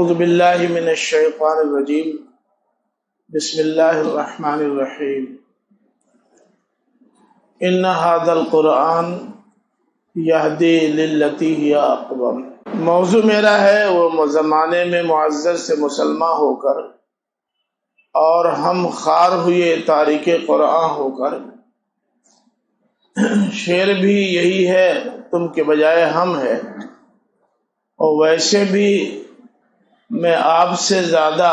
اعوذ باللہ من الشیطان الرجیم بسم اللہ الرحمن الرحیم ان ھذا القرآن یہدی للتی ہی اقوم۔ موضوع میرا ہے وہ زمانے میں معزز سے مسلمان ہو کر اور ہم خوار ہوئے تارک قرآن ہو کر، شعر بھی یہی ہے تم کے بجائے ہم ہے، اور ویسے بھی میں آپ سے زیادہ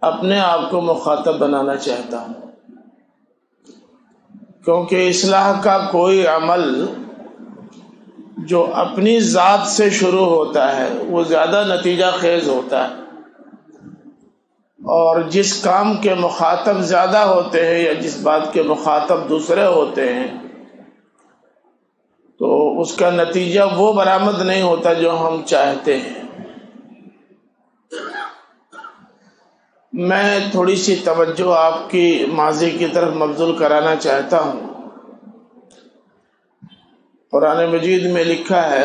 اپنے آپ کو مخاطب بنانا چاہتا ہوں، کیونکہ اصلاح کا کوئی عمل جو اپنی ذات سے شروع ہوتا ہے وہ زیادہ نتیجہ خیز ہوتا ہے، اور جس کام کے مخاطب زیادہ ہوتے ہیں یا جس بات کے مخاطب دوسرے ہوتے ہیں تو اس کا نتیجہ وہ برآمد نہیں ہوتا جو ہم چاہتے ہیں۔ میں تھوڑی سی توجہ آپ کی ماضی کی طرف مبذول کرانا چاہتا ہوں۔ قرآن مجید میں لکھا ہے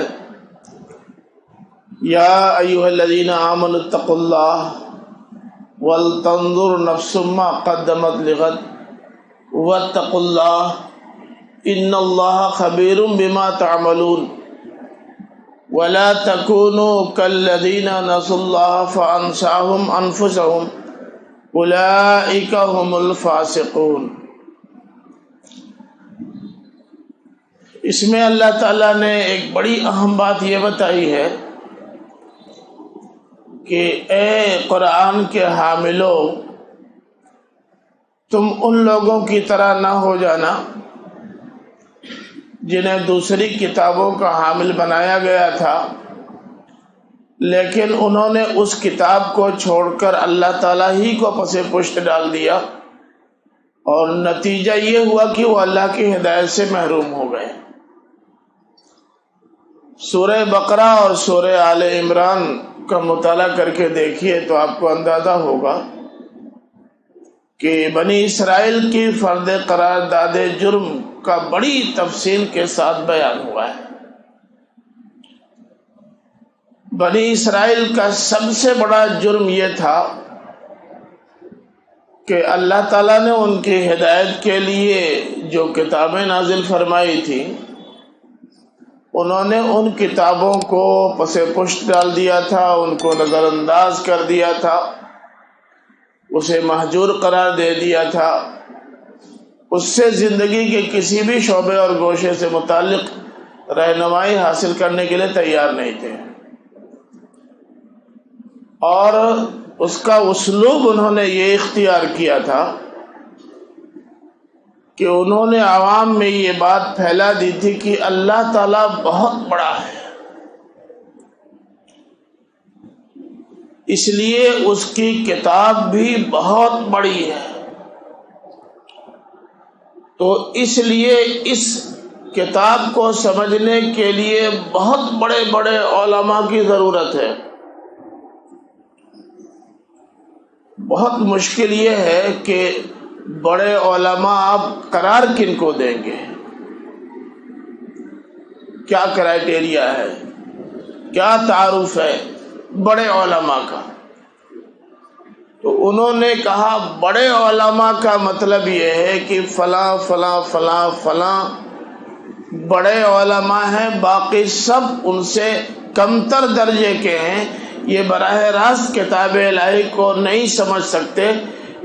یا ایھا الذین آمنوا اتقوا اللہ ولتنظر نفس ما قدمت لغد واتقوا اللہ ان اللہ خبیر بما تعملون ولا تکونوا کالذین نسوا اللہ فانساہم انفسہم اولئک هم الفاسقون۔ اس میں اللہ تعالیٰ نے ایک بڑی اہم بات یہ بتائی ہے کہ اے قرآن کے حاملو، تم ان لوگوں کی طرح نہ ہو جانا جنہیں دوسری کتابوں کا حامل بنایا گیا تھا، لیکن انہوں نے اس کتاب کو چھوڑ کر اللہ تعالیٰ ہی کو پس پشت ڈال دیا، اور نتیجہ یہ ہوا کہ وہ اللہ کی ہدایت سے محروم ہو گئے۔ سورہ بقرہ اور سورہ آل عمران کا مطالعہ کر کے دیکھیے تو آپ کو اندازہ ہوگا کہ بنی اسرائیل کی فرد قرارداد جرم کا بڑی تفصیل کے ساتھ بیان ہوا ہے۔ بنی اسرائیل کا سب سے بڑا جرم یہ تھا کہ اللہ تعالیٰ نے ان کی ہدایت کے لیے جو کتابیں نازل فرمائی تھی، انہوں نے ان کتابوں کو پس پشت ڈال دیا تھا، ان کو نظر انداز کر دیا تھا، اسے مہجور قرار دے دیا تھا، اس سے زندگی کے کسی بھی شعبے اور گوشے سے متعلق رہنمائی حاصل کرنے کے لیے تیار نہیں تھے، اور اس کا اسلوب انہوں نے یہ اختیار کیا تھا کہ انہوں نے عوام میں یہ بات پھیلا دی تھی کہ اللہ تعالیٰ بہت بڑا ہے، اس لیے اس کی کتاب بھی بہت بڑی ہے، تو اس لیے اس کتاب کو سمجھنے کے لیے بہت بڑے بڑے علماء کی ضرورت ہے۔ بہت مشکل یہ ہے کہ بڑے علماء آپ قرار کن کو دیں گے، کیا کرائیٹیریا ہے، کیا تعارف ہے بڑے علماء کا؟ تو انہوں نے کہا بڑے علماء کا مطلب یہ ہے کہ فلاں فلاں فلاں فلاں بڑے علماء ہیں، باقی سب ان سے کمتر درجے کے ہیں، یہ براہ راست کتاب الہی کو نہیں سمجھ سکتے،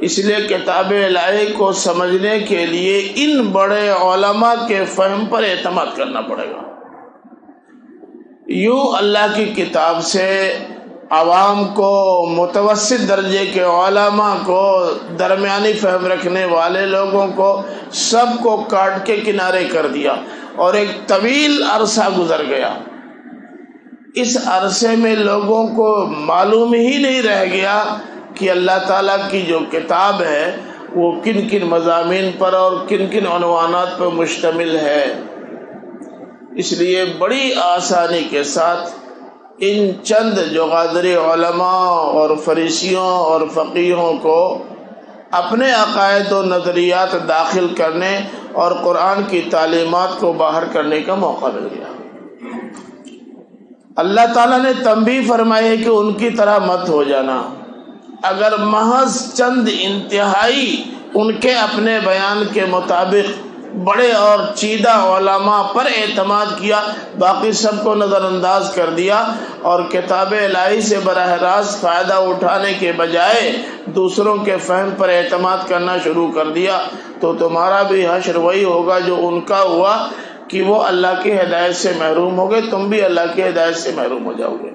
اس لیے کتاب الہی کو سمجھنے کے لیے ان بڑے علماء کے فہم پر اعتماد کرنا پڑے گا۔ یوں اللہ کی کتاب سے عوام کو، متوسط درجے کے علماء کو، درمیانی فہم رکھنے والے لوگوں کو، سب کو کاٹ کے کنارے کر دیا، اور ایک طویل عرصہ گزر گیا۔ اس عرصے میں لوگوں کو معلوم ہی نہیں رہ گیا کہ اللہ تعالیٰ کی جو کتاب ہے وہ کن کن مضامین پر اور کن کن عنوانات پر مشتمل ہے۔ اس لیے بڑی آسانی کے ساتھ ان چند جغادری علماء اور فریسیوں اور فقیہوں کو اپنے عقائد و نظریات داخل کرنے اور قرآن کی تعلیمات کو باہر کرنے کا موقع مل گیا۔ اللہ تعالیٰ نے تنبیہ فرمائی ہے کہ ان کی طرح مت ہو جانا۔ اگر محض چند انتہائی ان کے اپنے بیان کے مطابق بڑے اور چیدہ علماء پر اعتماد کیا، باقی سب کو نظر انداز کر دیا، اور کتاب الہی سے براہ راست فائدہ اٹھانے کے بجائے دوسروں کے فہم پر اعتماد کرنا شروع کر دیا، تو تمہارا بھی حشر وہی ہوگا جو ان کا ہوا کہ وہ اللہ کی ہدایت سے محروم ہو گئے، تم بھی اللہ کی ہدایت سے محروم ہو جاؤ گے۔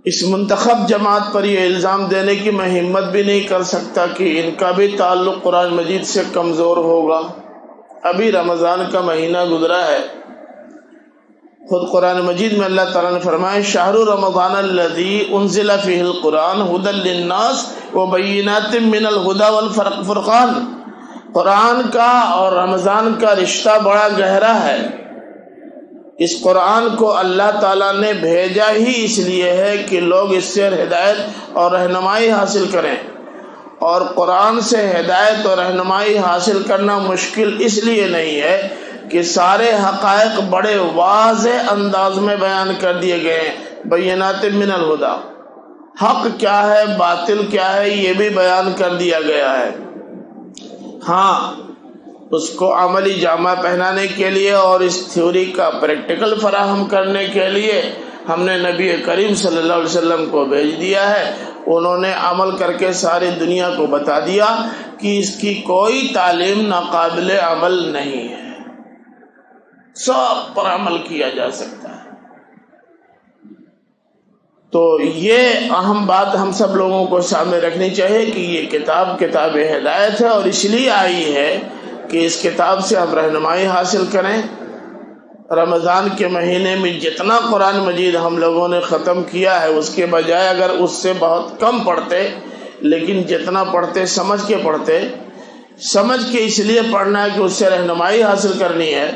اس منتخب جماعت پر یہ الزام دینے کی میں ہمت بھی نہیں کر سکتا کہ ان کا بھی تعلق قرآن مجید سے کمزور ہوگا۔ ابھی رمضان کا مہینہ گزرا ہے، خود قرآن مجید میں اللہ تعالیٰ نے فرمایا شہر رمضان الذی انزل فیہ القرآن ھدی للناس وبینات من الھدی والفرقان۔ قرآن کا اور رمضان کا رشتہ بڑا گہرا ہے۔ اس قرآن کو اللہ تعالیٰ نے بھیجا ہی اس لیے ہے کہ لوگ اس سے ہدایت اور رہنمائی حاصل کریں، اور قرآن سے ہدایت اور رہنمائی حاصل کرنا مشکل اس لیے نہیں ہے کہ سارے حقائق بڑے واضح انداز میں بیان کر دیے گئے ہیں۔ بینات من الہدی، حق کیا ہے باطل کیا ہے یہ بھی بیان کر دیا گیا ہے۔ ہاں، اس کو عملی جامہ پہنانے کے لیے اور اس تھیوری کا پریکٹیکل فراہم کرنے کے لیے ہم نے نبی کریم صلی اللہ علیہ وسلم کو بھیج دیا ہے۔ انہوں نے عمل کر کے ساری دنیا کو بتا دیا کہ اس کی کوئی تعلیم ناقابل عمل نہیں ہے، سب پر عمل کیا جا سکتا ہے۔ تو یہ اہم بات ہم سب لوگوں کو سامنے رکھنی چاہیے کہ یہ کتاب ہدایت ہے، اور اس لیے آئی ہے کہ اس کتاب سے ہم رہنمائی حاصل کریں۔ رمضان کے مہینے میں جتنا قرآن مجید ہم لوگوں نے ختم کیا ہے اس کے بجائے اگر اس سے بہت کم پڑھتے، لیکن جتنا پڑھتے سمجھ کے اس لیے پڑھنا ہے کہ اس سے رہنمائی حاصل کرنی ہے۔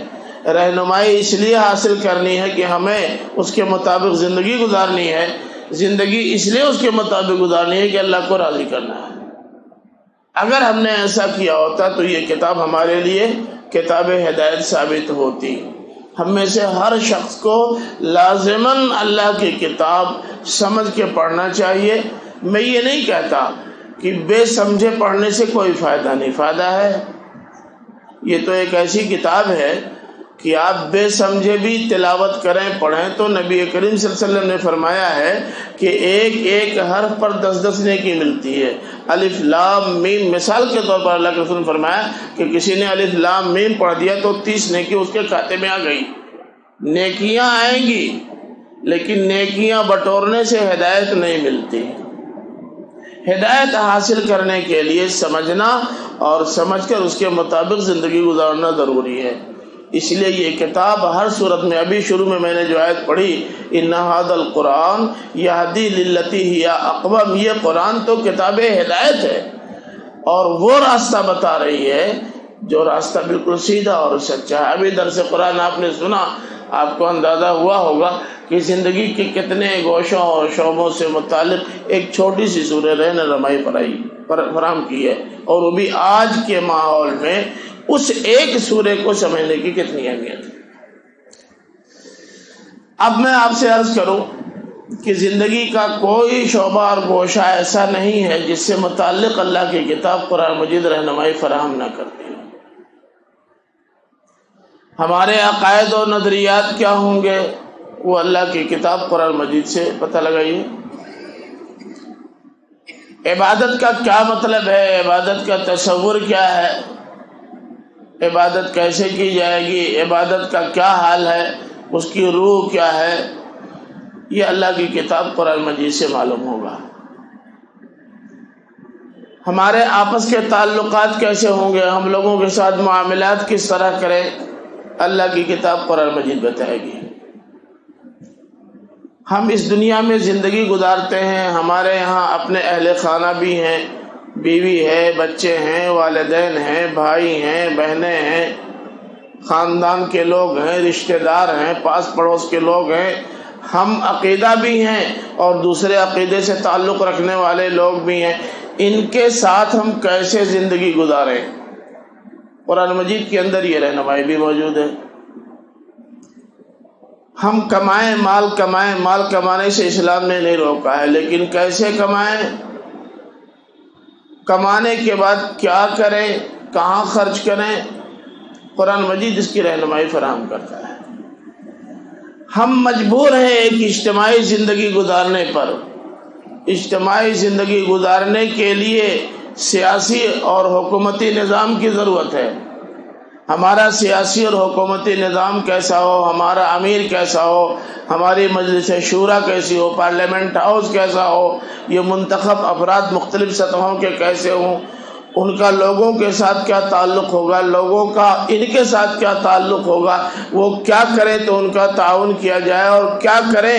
رہنمائی اس لیے حاصل کرنی ہے کہ ہمیں اس کے مطابق زندگی گزارنی ہے، زندگی اس لیے اس کے مطابق گزارنی ہے کہ اللہ کو راضی کرنا ہے۔ اگر ہم نے ایسا کیا ہوتا تو یہ کتاب ہمارے لیے کتاب ہدایت ثابت ہوتی۔ ہم میں سے ہر شخص کو لازماً اللہ کی کتاب سمجھ کے پڑھنا چاہیے۔ میں یہ نہیں کہتا کہ بے سمجھے پڑھنے سے کوئی فائدہ نہیں، فائدہ ہے۔ یہ تو ایک ایسی کتاب ہے کہ آپ بے سمجھے بھی تلاوت کریں پڑھیں تو نبی کریم صلی اللہ علیہ وسلم نے فرمایا ہے کہ ایک ایک حرف پر 10 نیکی ملتی ہے۔ الف لام میم مثال کے طور پر اللہ کے رسول نے فرمایا کہ کسی نے الف لام میم پڑھ دیا تو 30 نیکی اس کے کھاتے میں آ گئی۔ نیکیاں آئیں گی لیکن نیکیاں بٹورنے سے ہدایت نہیں ملتی۔ ہدایت حاصل کرنے کے لیے سمجھنا اور سمجھ کر اس کے مطابق زندگی گزارنا ضروری ہے۔ اس لیے یہ کتاب ہر صورت میں، ابھی شروع میں نے جو آیت پڑھی ان ھذا القرآن یہدی للتی ہی اقوم، یہ قرآن تو کتاب ہدایت ہے اور وہ راستہ بتا رہی ہے جو راستہ بالکل سیدھا اور سچا ہے۔ ابھی درس قرآن آپ نے سنا، آپ کو اندازہ ہوا ہوگا کہ زندگی کے کتنے گوشوں اور شعبوں سے متعلق ایک چھوٹی سی سورہ رہنمائی فراہم کی ہے، اور وہ بھی آج کے ماحول میں اس ایک سورے کو سمجھنے کی کتنی اہمیت ہے۔ اب میں آپ سے عرض کروں کہ زندگی کا کوئی شعبہ اور گوشہ ایسا نہیں ہے جس سے متعلق اللہ کی کتاب قرآن مجید رہنمائی فراہم نہ کرتی ہے۔ ہمارے عقائد و نظریات کیا ہوں گے وہ اللہ کی کتاب قرآن مجید سے پتہ لگائیے۔ عبادت کا کیا مطلب ہے، عبادت کا تصور کیا ہے، عبادت کیسے کی جائے گی، عبادت کا کیا حال ہے، اس کی روح کیا ہے، یہ اللہ کی کتاب قرآن مجید سے معلوم ہوگا۔ ہمارے آپس کے تعلقات کیسے ہوں گے، ہم لوگوں کے ساتھ معاملات کس طرح کریں، اللہ کی کتاب قرآن مجید بتائے گی۔ ہم اس دنیا میں زندگی گزارتے ہیں، ہمارے یہاں اپنے اہل خانہ بھی ہیں، بیوی ہے، بچے ہیں، والدین ہیں، بھائی ہیں، بہنیں ہیں، خاندان کے لوگ ہیں، رشتہ دار ہیں، پاس پڑوس کے لوگ ہیں، ہم عقیدہ بھی ہیں اور دوسرے عقیدے سے تعلق رکھنے والے لوگ بھی ہیں۔ ان کے ساتھ ہم کیسے زندگی گزاریں، قرآن مجید کے اندر یہ رہنمائی بھی موجود ہے۔ ہم کمائیں، مال کمانے سے اسلام نے نہیں روکا ہے، لیکن کیسے کمائیں، کمانے کے بعد کیا کریں، کہاں خرچ کریں، قرآن مجید اس کی رہنمائی فراہم کرتا ہے۔ ہم مجبور ہیں ایک اجتماعی زندگی گزارنے پر۔ اجتماعی زندگی گزارنے کے لیے سیاسی اور حکومتی نظام کی ضرورت ہے۔ ہمارا سیاسی اور حکومتی نظام کیسا ہو، ہمارا امیر کیسا ہو، ہماری مجلس شورا کیسی ہو، پارلیمنٹ ہاؤس کیسا ہو، یہ منتخب افراد مختلف سطحوں کے کیسے ہوں، ان کا لوگوں کے ساتھ کیا تعلق ہوگا، لوگوں کا ان کے ساتھ کیا تعلق ہوگا، وہ کیا کریں تو ان کا تعاون کیا جائے اور کیا کریں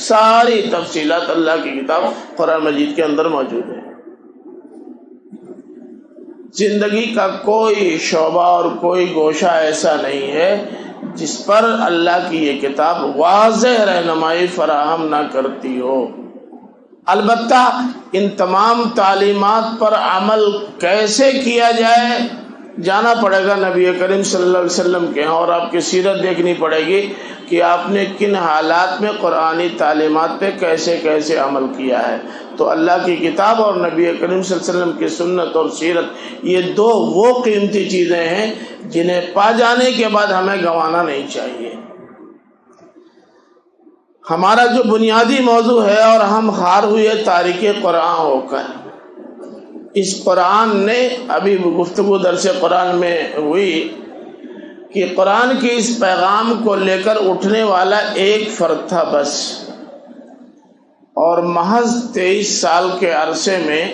ساری تفصیلات اللہ کی کتاب قرآن مجید کے اندر موجود ہیں۔ زندگی کا کوئی شعبہ اور کوئی گوشہ ایسا نہیں ہے جس پر اللہ کی یہ کتاب واضح رہنمائی فراہم نہ کرتی ہو۔ البتہ ان تمام تعلیمات پر عمل کیسے کیا جائے، جانا پڑے گا نبی کریم صلی اللہ علیہ وسلم کے ہاں، اور آپ کی سیرت دیکھنی پڑے گی کہ آپ نے کن حالات میں قرآنی تعلیمات پہ کیسے کیسے عمل کیا ہے۔ تو اللہ کی کتاب اور نبی کریم صلی اللہ علیہ وسلم کی سنت اور سیرت، یہ دو وہ قیمتی چیزیں ہیں جنہیں پا جانے کے بعد ہمیں گنوانا نہیں چاہیے۔ ہمارا جو بنیادی موضوع ہے، اور ہم ہار ہوئے تاریخ قرآن ہو کر، اس قرآن نے ابھی گفتگو درس قرآن میں ہوئی کہ قرآن کے اس پیغام کو لے کر اٹھنے والا ایک فرد تھا بس، اور محض 23 سال کے عرصے میں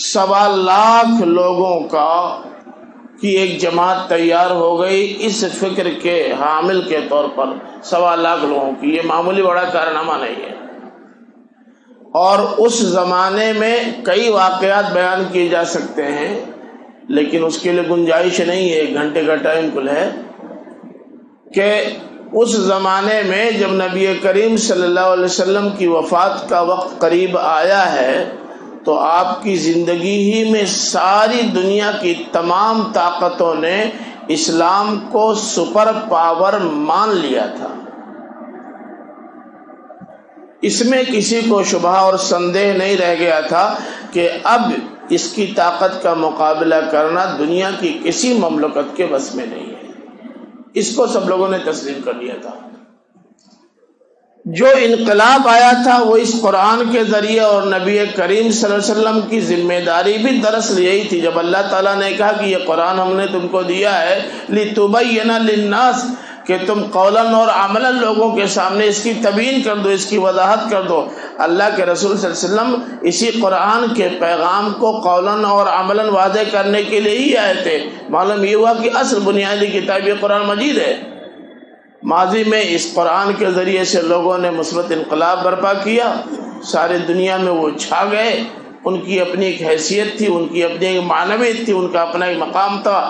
1.25 لاکھ لوگوں کی ایک جماعت تیار ہو گئی اس فکر کے حامل کے طور پر۔ 1.25 لاکھ لوگوں کی، یہ معمولی بڑا کارنامہ نہیں ہے۔ اور اس زمانے میں کئی واقعات بیان کیے جا سکتے ہیں، لیکن اس کے لیے گنجائش نہیں ہے، 1 گھنٹے کا ٹائم کل ہے، کہ اس زمانے میں جب نبی کریم صلی اللہ علیہ وسلم کی وفات کا وقت قریب آیا ہے تو آپ کی زندگی ہی میں ساری دنیا کی تمام طاقتوں نے اسلام کو سپر پاور مان لیا تھا۔ اس میں کسی کو شبہ اور سندیہ نہیں رہ گیا تھا کہ اب اس کی طاقت کا مقابلہ کرنا دنیا کی کسی مملکت کے بس میں نہیں ہے۔ اس کو سب لوگوں نے تسلیم کر لیا تھا۔ جو انقلاب آیا تھا وہ اس قرآن کے ذریعے، اور نبی کریم صلی اللہ علیہ وسلم کی ذمہ داری بھی دراصل یہی تھی۔ جب اللہ تعالیٰ نے کہا کہ یہ قرآن ہم نے تم کو دیا ہے لِتُبَيِّنَ لِلنَّاسِ، کہ تم قولاً اور عملاً لوگوں کے سامنے اس کی تبیین کر دو، اس کی وضاحت کر دو۔ اللہ کے رسول صلی اللہ علیہ وسلم اسی قرآن کے پیغام کو قولاً اور عملاً واضح کرنے کے لیے ہی آئے تھے۔ معلوم یہ ہوا کہ اصل بنیادی کتاب یہ قرآن مجید ہے۔ ماضی میں اس قرآن کے ذریعے سے لوگوں نے مثبت انقلاب برپا کیا، ساری دنیا میں وہ چھا گئے، ان کی اپنی ایک حیثیت تھی، ان کی اپنی ایک معنویت تھی، ان کا اپنا ایک مقام تھا۔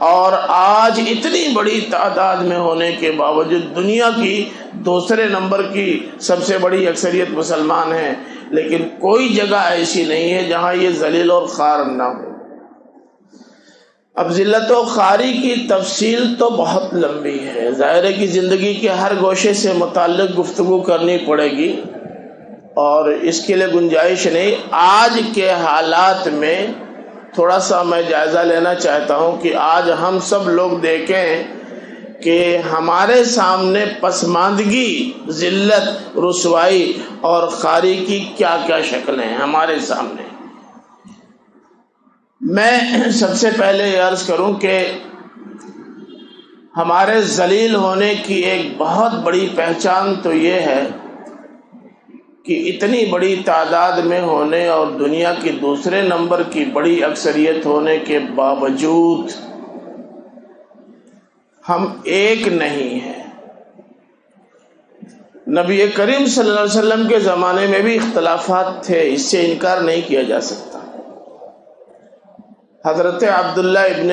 اور آج اتنی بڑی تعداد میں ہونے کے باوجود دنیا کی دوسرے نمبر کی سب سے بڑی اکثریت مسلمان ہیں، لیکن کوئی جگہ ایسی نہیں ہے جہاں یہ ذلیل اور خوار نہ ہو۔ اب ذلت و خواری کی تفصیل تو بہت لمبی ہے، ظاہر ہے کہ زندگی کے ہر گوشے سے متعلق گفتگو کرنی پڑے گی، اور اس کے لیے گنجائش نہیں۔ آج کے حالات میں تھوڑا سا میں جائزہ لینا چاہتا ہوں کہ آج ہم سب لوگ دیکھیں کہ ہمارے سامنے پسماندگی، ذلت، رسوائی اور خواری کی کیا کیا شکلیں ہیں ہمارے سامنے۔ میں سب سے پہلے یہ عرض کروں کہ ہمارے ذلیل ہونے کی ایک بہت بڑی پہچان تو یہ ہے کہ اتنی بڑی تعداد میں ہونے اور دنیا کی دوسرے نمبر کی بڑی اکثریت ہونے کے باوجود ہم ایک نہیں ہیں۔ نبی کریم صلی اللہ علیہ وسلم کے زمانے میں بھی اختلافات تھے، اس سے انکار نہیں کیا جا سکتا۔ حضرت عبداللہ ابن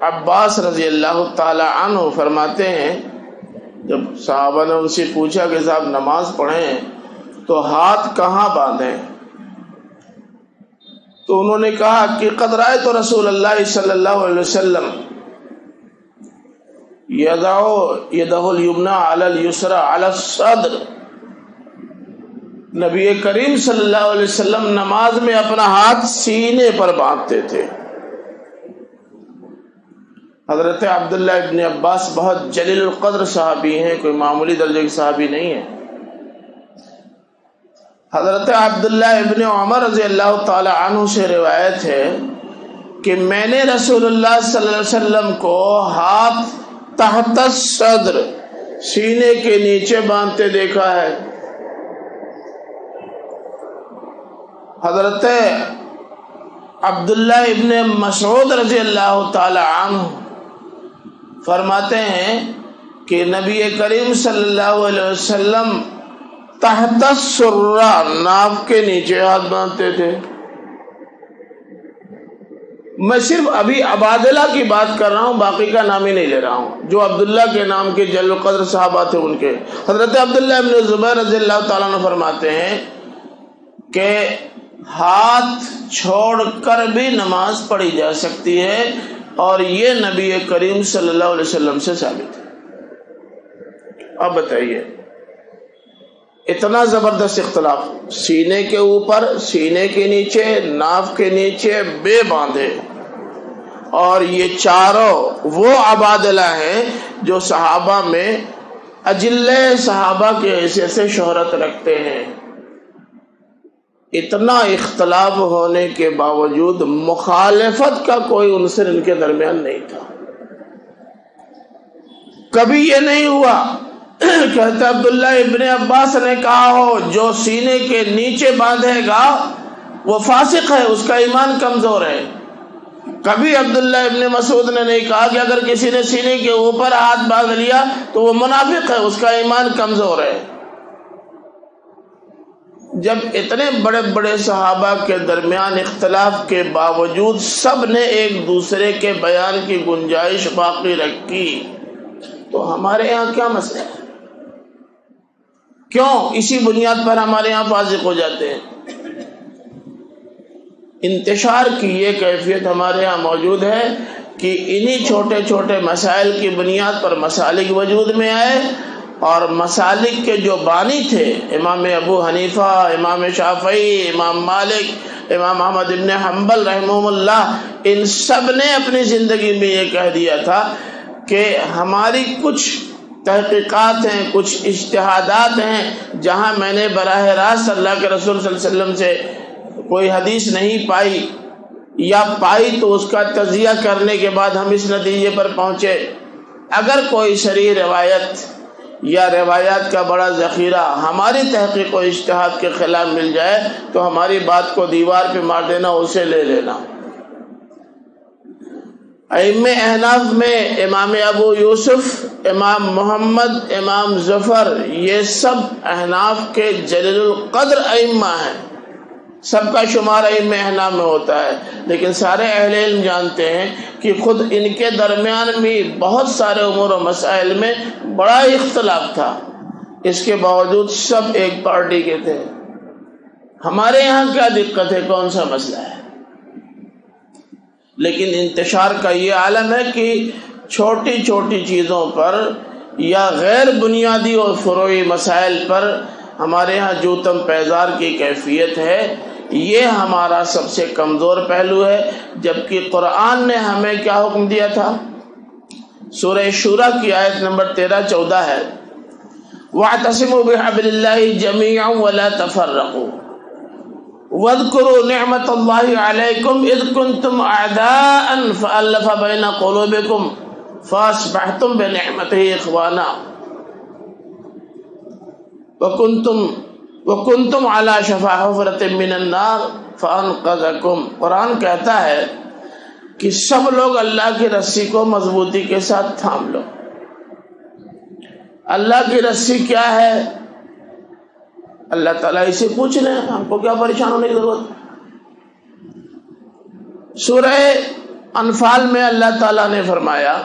عباس رضی اللہ تعالی عنہ فرماتے ہیں، جب صحابہ نے ان سے پوچھا کہ صاحب نماز پڑھیں تو ہاتھ کہاں باندھیں، تو انہوں نے کہا کہ قد رأیت رسول اللہ صلی اللہ علیہ وسلم یدہ الیمنا علی الیسرا علی الصدر، نبی کریم صلی اللہ علیہ وسلم نماز میں اپنا ہاتھ سینے پر باندھتے تھے۔ حضرت عبداللہ ابن عباس بہت جلیل القدر صحابی ہیں، کوئی معمولی درجے کے صحابی نہیں ہیں۔ حضرت عبداللہ ابن عمر رضی اللہ تعالی عنہ سے روایت ہے کہ میں نے رسول اللہ صلی اللہ علیہ وسلم کو ہاتھ تحت الصدر، سینے کے نیچے باندھتے دیکھا ہے۔ حضرت عبداللہ ابن مسعود رضی اللہ تعالی عنہ فرماتے ہیں کہ نبی کریم صلی اللہ علیہ وسلم تحت السرہ، ناف کے نیچے ہاتھ باندھتے تھے۔ میں صرف ابھی عبادلہ کی بات کر رہا ہوں، باقی کا نام ہی نہیں لے رہا ہوں، جو عبداللہ کے نام کے جلیل القدر صحابہ تھے ان کے۔ حضرت عبداللہ ابن زبیر رضی اللہ تعالیٰ عنہ فرماتے ہیں کہ ہاتھ چھوڑ کر بھی نماز پڑھی جا سکتی ہے، اور یہ نبی کریم صلی اللہ علیہ وسلم سے ثابت ہے۔ اب بتائیے، اتنا زبردست اختلاف، سینے کے اوپر، سینے کے نیچے، ناف کے نیچے بے باندھے، اور یہ چاروں وہ عبادلہ ہیں جو صحابہ میں اجلے صحابہ کے حیثیت سے شہرت رکھتے ہیں۔ اتنا اختلاف ہونے کے باوجود مخالفت کا کوئی عنصر ان کے درمیان نہیں تھا۔ کبھی یہ نہیں ہوا کہتے عبداللہ ابن عباس نے کہا ہو جو سینے کے نیچے باندھے گا وہ فاسق ہے، اس کا ایمان کمزور ہے۔ کبھی عبداللہ ابن مسعود نے نہیں کہا کہ اگر کسی نے سینے کے اوپر ہاتھ باندھ لیا تو وہ منافق ہے، اس کا ایمان کمزور ہے۔ جب اتنے بڑے بڑے صحابہ کے درمیان اختلاف کے باوجود سب نے ایک دوسرے کے بیان کی گنجائش باقی رکھی، تو ہمارے ہاں کیا مسئلہ ہے؟ کیوں اسی بنیاد پر ہمارے ہاں فاسق ہو جاتے ہیں؟ انتشار کی یہ کیفیت ہمارے ہاں موجود ہے کہ انہی چھوٹے چھوٹے مسائل کی بنیاد پر مسالک وجود میں آئے، اور مسالک کے جو بانی تھے، امام ابو حنیفہ، امام شافعی، امام مالک، امام احمد ابن حنبل رحمہ اللہ، ان سب نے اپنی زندگی میں یہ کہہ دیا تھا کہ ہماری کچھ تحقیقات ہیں، کچھ اجتہادات ہیں، جہاں میں نے براہ راست اللہ کے رسول صلی اللہ علیہ وسلم سے کوئی حدیث نہیں پائی، یا پائی تو اس کا تجزیہ کرنے کے بعد ہم اس نتیجے پر پہنچے۔ اگر کوئی صریح روایت یا روایات کا بڑا ذخیرہ ہماری تحقیق و اجتہاد کے خلاف مل جائے تو ہماری بات کو دیوار پہ مار دینا، اسے لے لینا۔ ائمہ احناف میں امام ابو یوسف، امام محمد، امام ظفر، یہ سب احناف کے جلیل القدر ائمہ ہیں، سب کا شمار ائمہ احناف میں ہوتا ہے، لیکن سارے اہل علم جانتے ہیں کہ خود ان کے درمیان بھی بہت سارے امور و مسائل میں بڑا اختلاف تھا، اس کے باوجود سب ایک پارٹی کے تھے۔ ہمارے یہاں کیا دقت ہے، کون سا مسئلہ ہے؟ لیکن انتشار کا یہ عالم ہے کہ چھوٹی چھوٹی چیزوں پر یا غیر بنیادی اور فروعی مسائل پر ہمارے ہاں جوتم پیزار کی کیفیت ہے۔ یہ ہمارا سب سے کمزور پہلو ہے، جبکہ قرآن نے ہمیں کیا حکم دیا تھا؟ سورہ شورى کی آیت نمبر 13-14 ہے، وَاعْتَصِمُوا بِحَبْلِ اللَّهِ جَمِيعًا وَلَا تَفَرَّقُوا وَاذْكُرُوا نِعْمَةَ اللَّهِ عَلَيْكُمْ إِذْ كُنْتُمْ أَعْدَاءً فَأَلَّفَ بَيْنَ قُلُوبِكُمْ فَأَصْبَحْتُمْ بِنِعْمَتِهِ إِخْوَانًا وَكُنْتُمْ عَلَى شَفَا حُفْرَةٍ مِّنَ النَّارِ فَأَنْقَذَكُمْ۔ قرآن کہتا ہے کہ سب لوگ اللہ کی رسی کو مضبوطی کے ساتھ تھام لو۔ اللہ کی رسی کیا ہے؟ اللہ تعالیٰ اسے پوچھ رہے ہیں، ہم کو کیا پریشان ہونے کی ضرورت؟ سورہ انفال میں اللہ تعالیٰ نے فرمایا،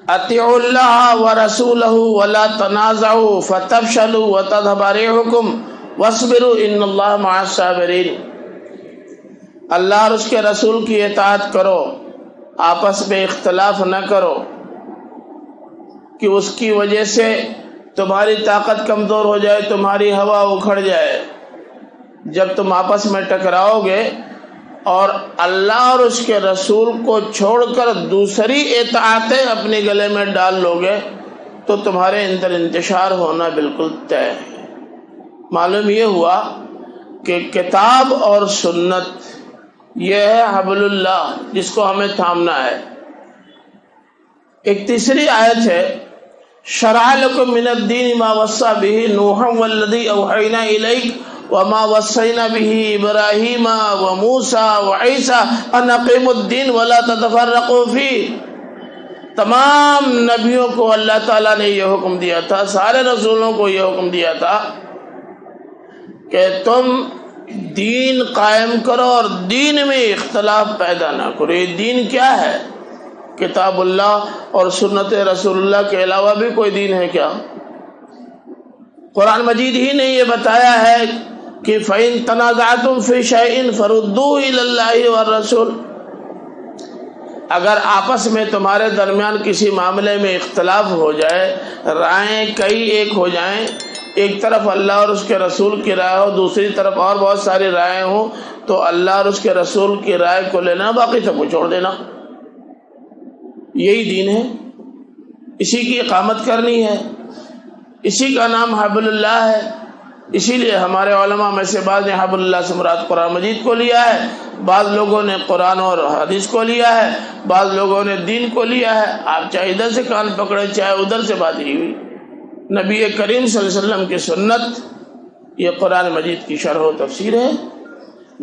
اطیعوا اللہ ورسولہ ولا تنازعوا فتفشلوا وتذهب ريحكم واصبروا ان اللہ مع الصابرین۔ اللہ اور اس کے رسول کی اطاعت کرو، آپس میں اختلاف نہ کرو، کہ اس کی وجہ سے تمہاری طاقت کمزور ہو جائے، تمہاری ہوا اکھڑ جائے۔ جب تم آپس میں ٹکراؤ گے اور اللہ اور اس کے رسول کو چھوڑ کر دوسری اطاعتیں اپنے گلے میں ڈال لو گے تو تمہارے اندر انتشار ہونا بالکل طے ہے۔ معلوم یہ ہوا کہ کتاب اور سنت یہ ہے حبل اللہ، جس کو ہمیں تھامنا ہے۔ ایک تیسری آیت ہے، شرع لکم من الدین ما وصی بہ نوحا والذی اوحینا الیک وما وصینا بہ ابراہیم وموسیٰ وعیسیٰ ان اقیموا الدین ولا تتفرقوا فیہ۔ تمام نبیوں کو اللہ تعالیٰ نے یہ حکم دیا تھا، سارے رسولوں کو یہ حکم دیا تھا کہ تم دین قائم کرو اور دین میں اختلاف پیدا نہ کرو۔ یہ دین کیا ہے؟ کتاب اللہ اور سنت رسول اللہ کے علاوہ بھی کوئی دین ہے کیا؟ قرآن مجید ہی نے یہ بتایا ہے کہ فَإِن تَنَازَعْتُمْ فِي شَيْءٍ فَرُدُّوهُ إِلَى اللَّهِ وَالرَّسُولِ۔ اگر آپس میں تمہارے درمیان کسی معاملے میں اختلاف ہو جائے، رائیں کئی ایک ہو جائیں، ایک طرف اللہ اور اس کے رسول کی رائے ہو، دوسری طرف اور بہت ساری رائیں ہوں، تو اللہ اور اس کے رسول کی رائے کو لینا، باقی سب کو چھوڑ دینا۔ یہی دین ہے، اسی کی اقامت کرنی ہے، اسی کا نام حبل اللہ ہے۔ اسی لیے ہمارے علماء میں سے بعض نے حبل اللہ سے مراد قرآن مجید کو لیا ہے، بعض لوگوں نے قرآن اور حدیث کو لیا ہے، بعض لوگوں نے دین کو لیا ہے۔ آپ چاہے ادھر سے کان پکڑے چاہے ادھر سے بات ہی ہوئی۔ نبی کریم صلی اللہ علیہ وسلم کی سنت یہ قرآن مجید کی شرح و تفسیر ہے۔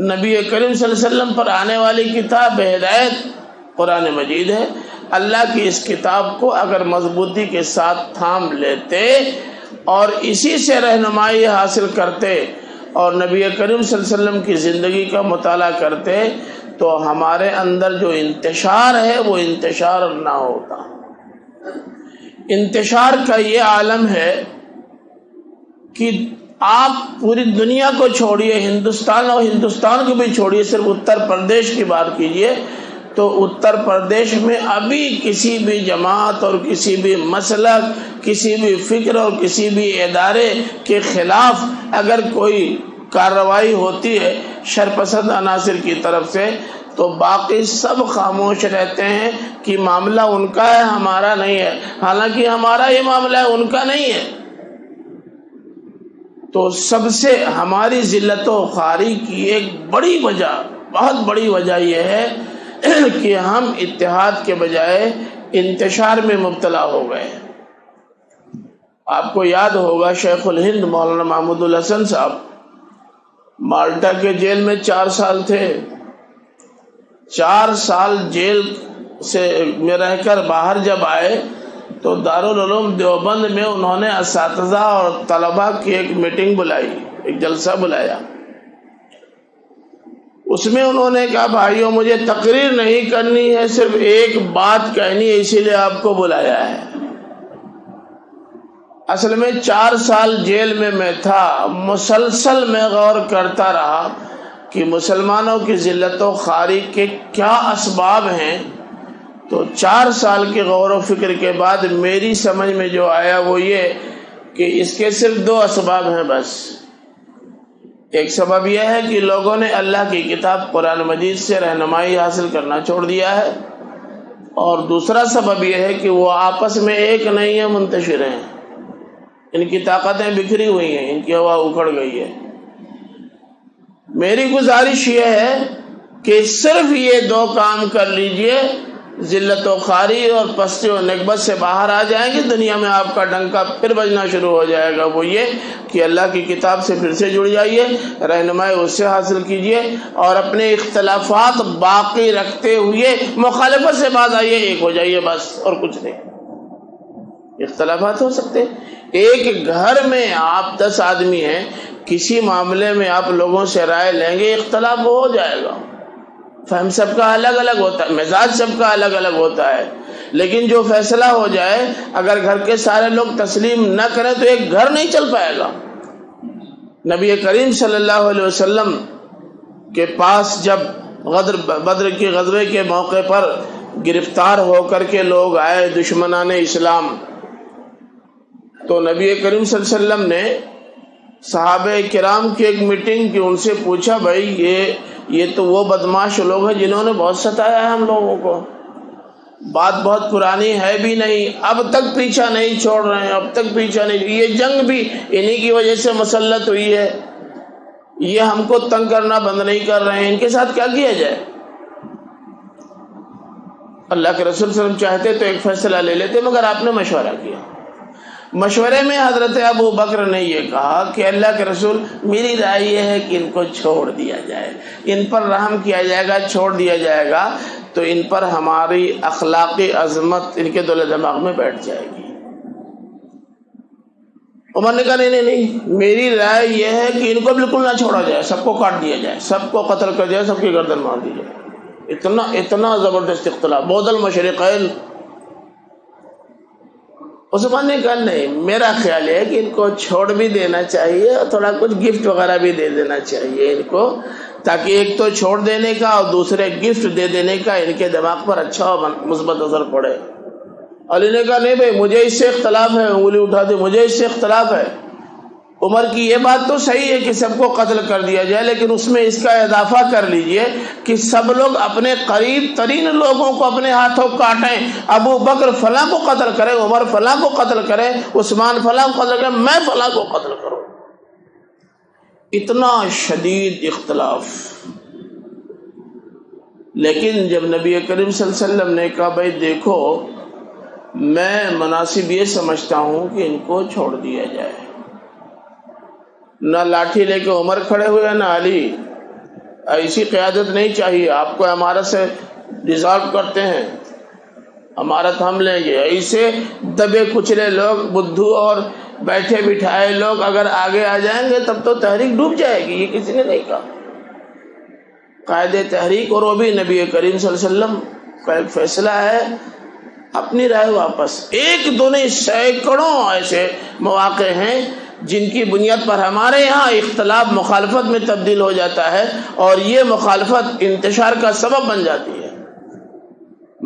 نبی کریم صلی اللہ علیہ وسلم پر آنے والی کتاب ہدایت قرآن مجید ہے۔ اللہ کی اس کتاب کو اگر مضبوطی کے ساتھ تھام لیتے اور اسی سے رہنمائی حاصل کرتے اور نبی کریم صلی اللہ علیہ وسلم کی زندگی کا مطالعہ کرتے تو ہمارے اندر جو انتشار ہے وہ انتشار نہ ہوتا۔ انتشار کا یہ عالم ہے کہ آپ پوری دنیا کو چھوڑیے، ہندوستان اور ہندوستان کو بھی چھوڑیے، صرف اتر پردیش کی بات کیجیے تو اتر پردیش میں ابھی کسی بھی جماعت اور کسی بھی مسلک، کسی بھی فکر اور کسی بھی ادارے کے خلاف اگر کوئی کارروائی ہوتی ہے شرپسند عناصر کی طرف سے تو باقی سب خاموش رہتے ہیں کہ معاملہ ان کا ہے، ہمارا نہیں ہے، حالانکہ ہمارا یہ معاملہ ہے، ان کا نہیں ہے۔ تو سب سے ہماری ذلت و خواری کی ایک بڑی وجہ، بہت بڑی وجہ یہ ہے کہ ہم اتحاد کے بجائے انتشار میں مبتلا ہو گئے۔ آپ کو یاد ہوگا شیخ الہند مولانا محمود الحسن صاحب مالٹا کے جیل میں 4 سال تھے۔ 4 سال جیل سے میں رہ کر باہر جب آئے تو دارالعلوم دیوبند میں انہوں نے اساتذہ اور طلباء کی ایک میٹنگ بلائی، ایک جلسہ بلایا۔ اس میں انہوں نے کہا بھائیوں مجھے تقریر نہیں کرنی ہے، صرف ایک بات کہنی ہے، اسی لیے آپ کو بلایا ہے۔ اصل میں 4 سال جیل میں تھا، مسلسل میں غور کرتا رہا کہ مسلمانوں کی ذلت و خواری کے کیا اسباب ہیں۔ تو 4 سال کے غور و فکر کے بعد میری سمجھ میں جو آیا وہ یہ کہ اس کے صرف 2 اسباب ہیں بس۔ ایک سبب یہ ہے کہ لوگوں نے اللہ کی کتاب قرآن مجید سے رہنمائی حاصل کرنا چھوڑ دیا ہے، اور دوسرا سبب یہ ہے کہ وہ آپس میں ایک نہیں ہیں، منتشر ہیں، ان کی طاقتیں بکھری ہوئی ہیں، ان کی ہوا اکھڑ گئی ہے۔ میری گزارش یہ ہے کہ صرف یہ 2 کام کر لیجئے، ذلت و خواری اور پستی و نکبت سے باہر آ جائیں گے، دنیا میں آپ کا ڈنکا پھر بجنا شروع ہو جائے گا۔ وہ یہ کہ اللہ کی کتاب سے پھر سے جڑ جائیے، رہنمائی اس سے حاصل کیجئے اور اپنے اختلافات باقی رکھتے ہوئے مخالفت سے باز آئیے، ایک ہو جائیے بس، اور کچھ نہیں۔ اختلافات ہو سکتے، ایک گھر میں آپ 10 آدمی ہیں، کسی معاملے میں آپ لوگوں سے رائے لیں گے، اختلاف ہو جائے گا، فہم سب کا الگ الگ ہوتا ہے، مزاج سب کا الگ الگ ہوتا ہے، لیکن جو فیصلہ ہو جائے اگر گھر کے سارے لوگ تسلیم نہ کریں تو ایک گھر نہیں چل پائے گا۔ نبی کریم صلی اللہ علیہ وسلم کے پاس جب بدر کے غزوے کے موقع پر گرفتار ہو کر کے لوگ آئے دشمنان اسلام، تو نبی کریم صلی اللہ علیہ وسلم نے صحابہ کرام کی ایک میٹنگ کی، ان سے پوچھا بھائی یہ تو وہ بدماش لوگ ہیں جنہوں نے بہت ستایا ہے ہم لوگوں کو، بات بہت پرانی ہے بھی نہیں، اب تک پیچھا نہیں چھوڑ رہے ہیں، اب تک پیچھا نہیں، یہ جنگ بھی انہی کی وجہ سے مسلط ہوئی ہے، یہ ہم کو تنگ کرنا بند نہیں کر رہے ہیں، ان کے ساتھ کیا کیا جائے؟ اللہ کے رسول صلی اللہ علیہ وسلم چاہتے تو ایک فیصلہ لے لیتے، مگر آپ نے مشورہ کیا۔ مشورے میں حضرت ابو بکر نے یہ کہا کہ اللہ کے رسول، میری رائے یہ ہے کہ ان کو چھوڑ دیا جائے، ان پر رحم کیا جائے گا، چھوڑ دیا جائے گا تو ان پر ہماری اخلاقی عظمت ان کے دل دماغ میں بیٹھ جائے گی۔ عمر نے کہا نہیں، میری رائے یہ ہے کہ ان کو بالکل نہ چھوڑا جائے، سب کو کاٹ دیا جائے، سب کو قتل کر دیا، سب کی گردن مار دی جائے۔ اتنا زبردست اختلاف، بعد المشرقین۔ عثمان نے کہا نہیں، میرا خیال ہے کہ ان کو چھوڑ بھی دینا چاہیے اور تھوڑا کچھ گفٹ وغیرہ بھی دے دینا چاہیے ان کو، تاکہ ایک تو چھوڑ دینے کا اور دوسرے گفٹ دے دینے کا ان کے دماغ پر اچھا اور مثبت اثر پڑے۔ علی نے کہا نہیں بھائی، مجھے اس سے اختلاف ہے، انگلی اٹھا دی، مجھے اس سے اختلاف ہے۔ عمر کی یہ بات تو صحیح ہے کہ سب کو قتل کر دیا جائے، لیکن اس میں اس کا اضافہ کر لیجئے کہ سب لوگ اپنے قریب ترین لوگوں کو اپنے ہاتھوں کاٹیں، ابو بکر فلاں کو قتل کرے، عمر فلاں کو قتل کرے، عثمان فلاں کو قتل کرے، میں فلاں کو قتل کروں۔ اتنا شدید اختلاف۔ لیکن جب نبی کریم صلی اللہ علیہ وسلم نے کہا بھائی دیکھو، میں مناسب یہ سمجھتا ہوں کہ ان کو چھوڑ دیا جائے، نہ لاٹھی لے کے عمر کھڑے ہوئے نہ علی، ایسی قیادت نہیں چاہیے، آپ کو امارت سے ڈیزالو کرتے ہیں، امارت ہم لیں گے، ایسے دبے کچلے لوگ، بدھو اور بیٹھے بٹھائے لوگ اگر آگے آ جائیں گے تب تو تحریک ڈوب جائے گی۔ یہ کسی نے نہیں کہا، قائد تحریک اور وہ بھی نبی کریم صلی اللہ علیہ وسلم کا ایک فیصلہ ہے، اپنی رائے واپس۔ ایک دو نہیں، سینکڑوں ایسے مواقع ہیں جن کی بنیاد پر ہمارے یہاں اختلاف مخالفت میں تبدیل ہو جاتا ہے اور یہ مخالفت انتشار کا سبب بن جاتی ہے،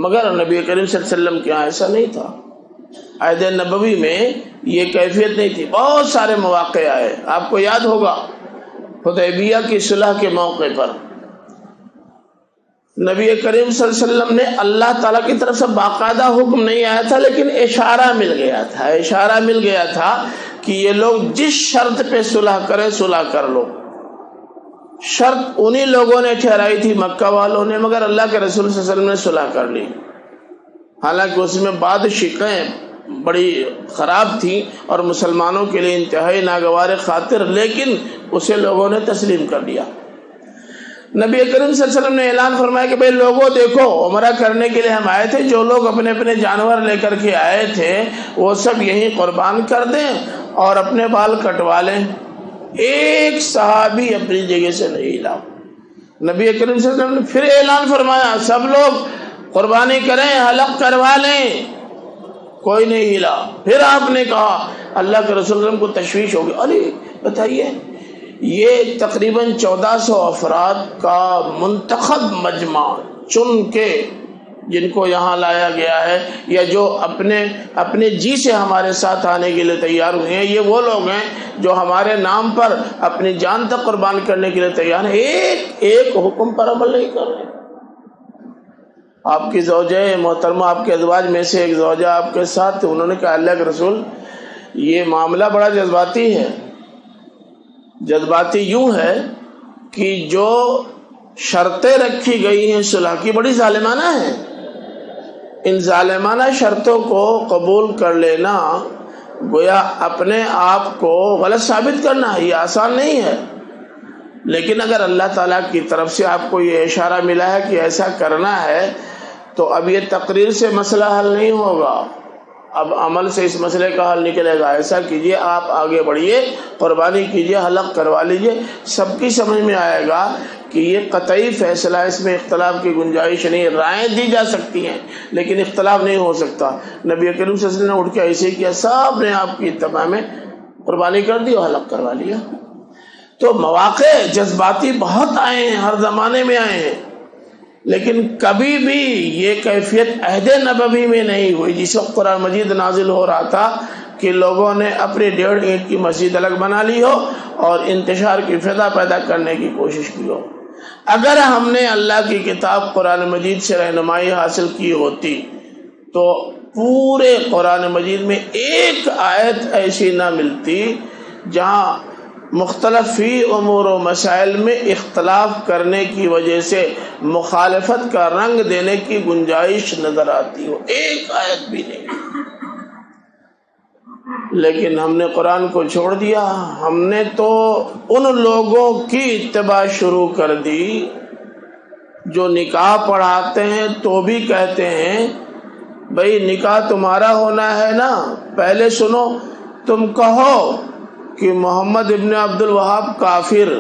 مگر نبی کریم صلی اللہ علیہ وسلم کے یہاں ایسا نہیں تھا۔ عہد نبوی میں یہ کیفیت نہیں تھی، بہت سارے مواقع آئے، آپ کو یاد ہوگا حدیبیہ کی صلح کے موقع پر نبی کریم صلی اللہ علیہ وسلم نے، اللہ تعالیٰ کی طرف سے باقاعدہ حکم نہیں آیا تھا لیکن اشارہ مل گیا تھا کہ یہ لوگ جس شرط پہ صلح کرے صلح کر لو۔ شرط انہی لوگوں نے ٹھہرائی تھی، مکہ والوں نے، مگر اللہ کے رسول صلی اللہ علیہ وسلم نے صلح کر لی، حالانکہ اس میں بعض شقیں بڑی خراب تھیں اور مسلمانوں کے لیے انتہائی ناگوار خاطر، لیکن اسے لوگوں نے تسلیم کر لیا۔ نبی کریم صلی اللہ علیہ وسلم نے اعلان فرمایا کہ بھئی لوگوں دیکھو، عمرہ کرنے کے لیے ہم آئے تھے، جو لوگ اپنے اپنے جانور لے کر کے آئے تھے وہ سب یہیں قربان کر دیں اور اپنے بال کٹوا لیں، ایک صحابی اپنی جگہ سے نہیں ہلا۔ نبی کریم صلی اللہ علیہ وسلم نے پھر اعلان فرمایا سب لوگ قربانی کریں، حلق کروا لیں، کوئی نہیں ہلا۔ پھر آپ نے کہا، اللہ کے رسول صلی اللہ علیہ وسلم کو تشویش ہوگی، ارے بتائیے، یہ تقریباً 1400 افراد کا منتخب مجمع چن کے جن کو یہاں لایا گیا ہے، یا جو اپنے جی سے ہمارے ساتھ آنے کے لیے تیار ہوئے ہیں، یہ وہ لوگ ہیں جو ہمارے نام پر اپنی جان تک قربان کرنے کے لیے تیار ہیں، ایک حکم پر عمل نہیں کر رہے۔ آپ کی زوجہ محترمہ، آپ کے ازواج میں سے ایک زوجہ آپ کے ساتھ تھے، انہوں نے کہا اللہ کے رسول یہ معاملہ بڑا جذباتی ہے۔ جذباتی یوں ہے کہ جو شرطیں رکھی گئی ہیں صلح کی بڑی ظالمانہ ہیں، ان ظالمانہ شرطوں کو قبول کر لینا گویا اپنے آپ کو غلط ثابت کرنا ہے، یہ آسان نہیں ہے، لیکن اگر اللہ تعالیٰ کی طرف سے آپ کو یہ اشارہ ملا ہے کہ ایسا کرنا ہے تو اب یہ تقریر سے مسئلہ حل نہیں ہوگا، اب عمل سے اس مسئلے کا حل نکلے گا۔ ایسا کیجئے، آپ آگے بڑھیے، قربانی کیجئے، حلق کروا لیجئے، سب کی سمجھ میں آئے گا کہ یہ قطعی فیصلہ، اس میں اختلاف کی گنجائش نہیں، رائیں دی جا سکتی ہیں لیکن اختلاف نہیں ہو سکتا۔ نبی کریم صلی اللہ علیہ وسلم نے اٹھ کے ایسے کیا، سب نے آپ کی اتباع میں قربانی کر دی اور حلق کروا لیا۔ تو مواقع جذباتی بہت آئے ہیں، ہر زمانے میں آئے ہیں، لیکن کبھی بھی یہ کیفیت عہد نبوی میں نہیں ہوئی۔ جس وقت قرآن مجید نازل ہو رہا تھا کہ لوگوں نے اپنی 1.5 اینٹ کی مسجد الگ بنا لی ہو اور انتشار کی فضا پیدا کرنے کی کوشش کی ہو۔ اگر ہم نے اللہ کی کتاب قرآن مجید سے رہنمائی حاصل کی ہوتی تو پورے قرآن مجید میں ایک آیت ایسی نہ ملتی جہاں مختلف فی امور و مسائل میں اختلاف کرنے کی وجہ سے مخالفت کا رنگ دینے کی گنجائش نظر آتی ہو، ایک آیت بھی نہیں۔ لیکن ہم نے قرآن کو چھوڑ دیا، ہم نے تو ان لوگوں کی اتباع شروع کر دی جو نکاح پڑھاتے ہیں تو بھی کہتے ہیں بھئی نکاح تمہارا ہونا ہے نا، پہلے سنو، تم کہو کہ محمد ابن عبد الوہاب کافر،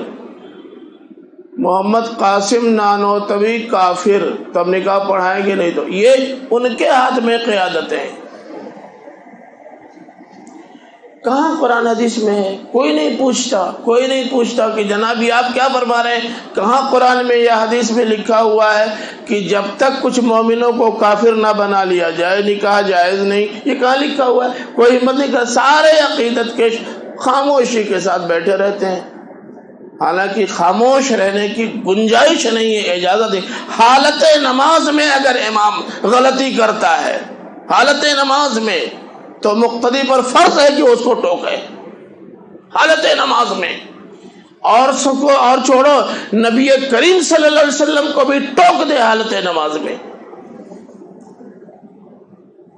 محمد قاسم نانوتوی کافر، تب نکاح پڑھائیں گے، نہیں تو یہ ان کے ہاتھ میں قیادتیں ہیں۔ کہاں قرآن حدیث میں ہے؟ کوئی نہیں پوچھتا کہ جناب یہ آپ کیا فرما رہے ہیں، کہاں قرآن میں یا حدیث میں لکھا ہوا ہے کہ جب تک کچھ مومنوں کو کافر نہ بنا لیا جائے نکاح جائز نہیں؟ یہ کہاں لکھا ہوا ہے؟ کوئی ہمت نہیں کرتا، سارے عقیدت کے خاموشی کے ساتھ بیٹھے رہتے ہیں، حالانکہ خاموش رہنے کی گنجائش نہیں ہے، اجازت ہے۔ حالت نماز میں اگر امام غلطی کرتا ہے حالت نماز میں تو مقتدی پر فرض ہے کہ اس کو ٹوکے، حالت نماز میں، اور چھوڑو نبی کریم صلی اللہ علیہ وسلم کو بھی ٹوک دے حالت نماز میں۔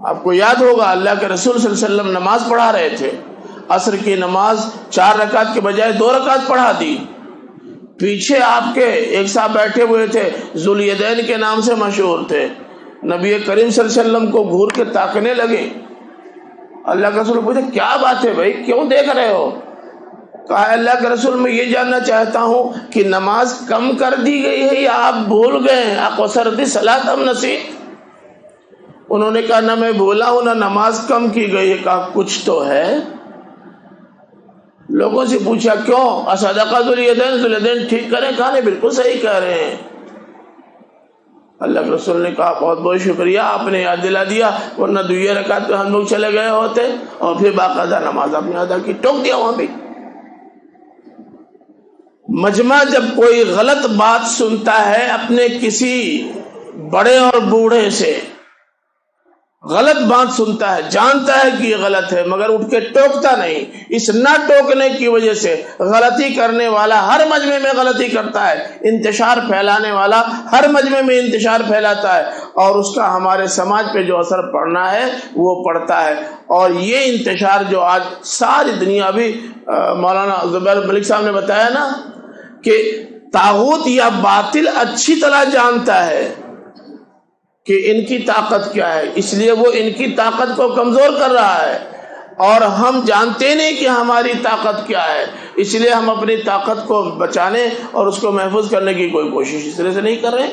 آپ کو یاد ہوگا اللہ کے رسول صلی اللہ علیہ وسلم نماز پڑھا رہے تھے، عصر کی نماز 4 رکعت کے بجائے 2 رکعت پڑھا دی۔ پیچھے آپ کے ایک صاحب بیٹھے ہوئے تھے، ذوالیدین کے نام سے مشہور تھے، نبی کریم صلی اللہ علیہ وسلم کو گھور کے تاکنے لگے۔ اللہ کے رسول پوچھے کیا بات ہے بھائی، کیوں دیکھ رہے ہو؟ کہا اللہ کے رسول میں یہ جاننا چاہتا ہوں کہ نماز کم کر دی گئی ہے یا آپ بھول گئے ہیں؟ اقصرت الصلاۃ ام نسیت؟ انہوں نے کہا نہ میں بھولا ہوں نہ نماز کم کی گئی ہے۔ کہا کچھ تو ہے۔ لوگوں سے پوچھا کیوں؟ اصدق ذوالیدین ٹھیک کریں؟ کہا نہیں بالکل صحیح کہہ رہے ہیں۔ اللہ کے رسول نے کہا بہت بہت شکریہ، آپ نے یاد دلا دیا، ورنہ 2 رکعت پہ ہم لوگ چلے گئے ہوتے اور پھر باقاعدہ نماز آپ نے ادا کی، ٹوک دیا وہاں بھی۔ مجمع جب کوئی غلط بات سنتا ہے اپنے کسی بڑے اور بوڑھے سے، غلط بات سنتا ہے، جانتا ہے کہ یہ غلط ہے مگر اٹھ کے ٹوکتا نہیں، اس نہ ٹوکنے کی وجہ سے غلطی کرنے والا ہر مجمع میں غلطی کرتا ہے، انتشار پھیلانے والا ہر مجمع میں انتشار پھیلاتا ہے، اور اس کا ہمارے سماج پہ جو اثر پڑنا ہے وہ پڑتا ہے۔ اور یہ انتشار جو آج ساری دنیا، ابھی مولانا زبیر ملک صاحب نے بتایا نا کہ طاغوت یا باطل اچھی طرح جانتا ہے کہ ان کی طاقت کیا ہے، اس لیے وہ ان کی طاقت کو کمزور کر رہا ہے، اور ہم جانتے نہیں کہ ہماری طاقت کیا ہے، اس لیے ہم اپنی طاقت کو بچانے اور اس کو محفوظ کرنے کی کوئی کوشش اس طرح سے نہیں کر رہے۔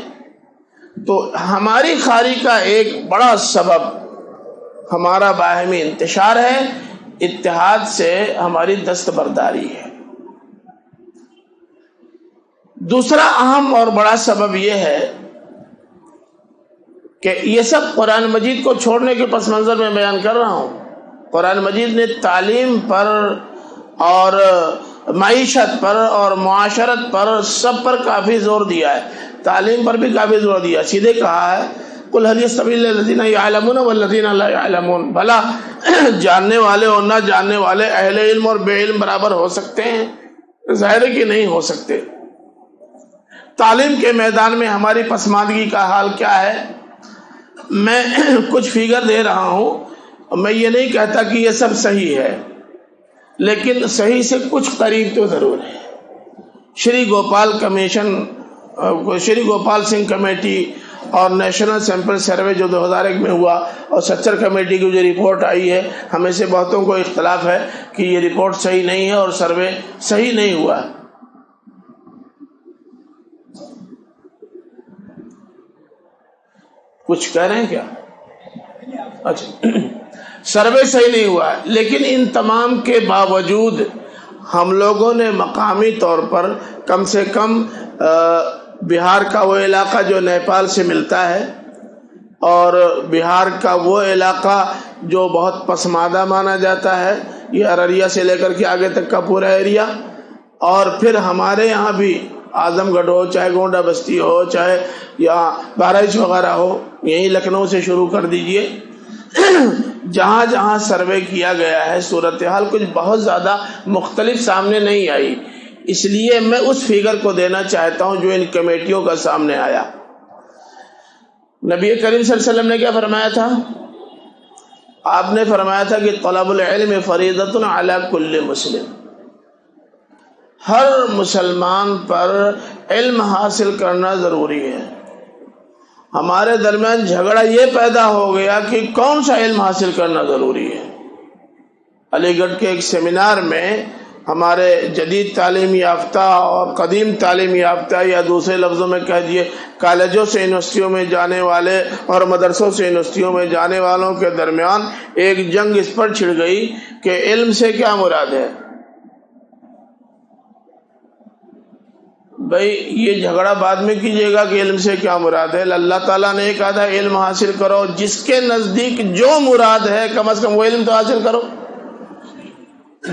تو ہماری خاری کا ایک بڑا سبب ہمارا باہمی انتشار ہے، اتحاد سے ہماری دستبرداری ہے۔ دوسرا اہم اور بڑا سبب یہ ہے کہ یہ سب قرآن مجید کو چھوڑنے کے پس منظر میں بیان کر رہا ہوں۔ قرآن مجید نے تعلیم پر اور معیشت پر اور معاشرت پر سب پر کافی زور دیا ہے، تعلیم پر بھی کافی زور دیا، سیدھے کہا ہے قُلْ هَلْ يَسْتَوِي الَّذِينَ يَعْلَمُونَ وَالَّذِينَ لَا يَعْلَمُونَ، بھلا جاننے والے اور نہ جاننے والے، اہل علم اور بے علم برابر ہو سکتے ہیں؟ ظاہر ہے کہ نہیں ہو سکتے۔ تعلیم کے میدان میں ہماری پسماندگی کا حال کیا ہے؟ میں کچھ فگر دے رہا ہوں، میں یہ نہیں کہتا کہ یہ سب صحیح ہے، لیکن صحیح سے کچھ قریب تو ضرور ہے۔ شری گوپال سنگھ کمیٹی اور نیشنل سیمپل سروے جو 2001 میں ہوا، اور سچر کمیٹی کی جو رپورٹ آئی ہے، ہمیں سے بہتوں کو اختلاف ہے کہ یہ رپورٹ صحیح نہیں ہے اور سروے صحیح نہیں ہوا۔ کچھ کہہ رہے ہیں کیا؟ اچھا، سروے صحیح نہیں ہوا ہے، لیکن ان تمام کے باوجود ہم لوگوں نے مقامی طور پر کم سے کم بہار کا وہ علاقہ جو نیپال سے ملتا ہے اور بہار کا وہ علاقہ جو بہت پسماندہ مانا جاتا ہے، یہ ارریہ سے لے کر کے آگے تک کا پورا ایریا، اور پھر ہمارے یہاں بھی اعظم گڑھ ہو، چاہے گونڈا بستی ہو، چاہے یا بہرائچ وغیرہ ہو، یہی لکھنؤ سے شروع کر دیجئے، جہاں جہاں سروے کیا گیا ہے صورتحال کچھ بہت زیادہ مختلف سامنے نہیں آئی، اس لیے میں اس فگر کو دینا چاہتا ہوں جو ان کمیٹیوں کا سامنے آیا۔ نبی کریم صلی اللہ علیہ وسلم نے کیا فرمایا تھا؟ آپ نے فرمایا تھا کہ طلب العلم فریضۃ علی کل مسلم، ہر مسلمان پر علم حاصل کرنا ضروری ہے۔ ہمارے درمیان جھگڑا یہ پیدا ہو گیا کہ کون سا علم حاصل کرنا ضروری ہے۔ علی گڑھ کے ایک سیمینار میں ہمارے جدید تعلیم یافتہ اور قدیم تعلیم یافتہ، یا دوسرے لفظوں میں کہہ دیے کالجوں سے یونیورسٹیوں میں جانے والے اور مدرسوں سے یونیورسٹیوں میں جانے والوں کے درمیان ایک جنگ اس پر چھڑ گئی کہ علم سے کیا مراد ہے۔ بھائی یہ جھگڑا بعد میں کیجیے گا کہ علم سے کیا مراد ہے۔ اللہ تعالیٰ نے کہا تھا علم حاصل کرو، جس کے نزدیک جو مراد ہے کم از کم وہ علم تو حاصل کرو،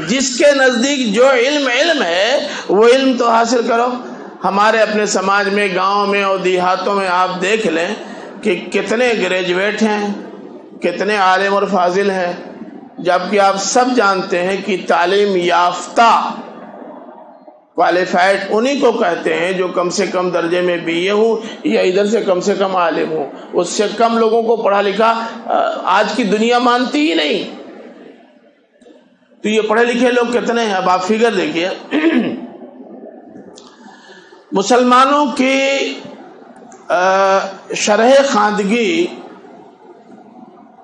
جس کے نزدیک جو علم ہے وہ علم تو حاصل کرو۔ ہمارے اپنے سماج میں، گاؤں میں اور دیہاتوں میں آپ دیکھ لیں کہ کتنے گریجویٹ ہیں، کتنے عالم اور فاضل ہیں، جبکہ آپ سب جانتے ہیں کہ تعلیم یافتہ کوالیفائڈ انہی کو کہتے ہیں جو کم سے کم درجے میں بی اے ہوں یا ادھر سے کم عالم ہوں۔ اس سے کم لوگوں کو پڑھا لکھا آج کی دنیا مانتی ہی نہیں۔ تو یہ پڑھے لکھے لوگ کتنے ہیں؟ اب آپ فگر دیکھیے، مسلمانوں کی شرح خواندگی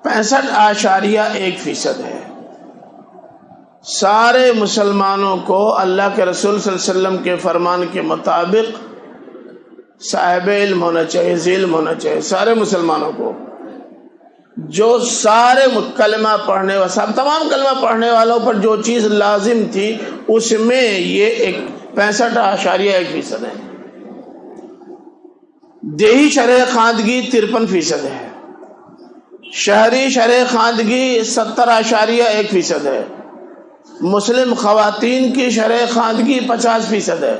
65.1% ہے۔ سارے مسلمانوں کو اللہ کے رسول صلی اللہ علیہ وسلم کے فرمان کے مطابق صاحب علم ہونا چاہیے، ذی علم ہونا چاہیے، سارے مسلمانوں کو۔ جو سارے کلمہ پڑھنے والے، تمام کلمہ پڑھنے والوں پر جو چیز لازم تھی اس میں یہ 65.1% ہے۔ دیہی شرح خواندگی 53% ہے، شہری شرح خواندگی 70.1% ہے، مسلم خواتین کی شرح خواندگی 50% ہے،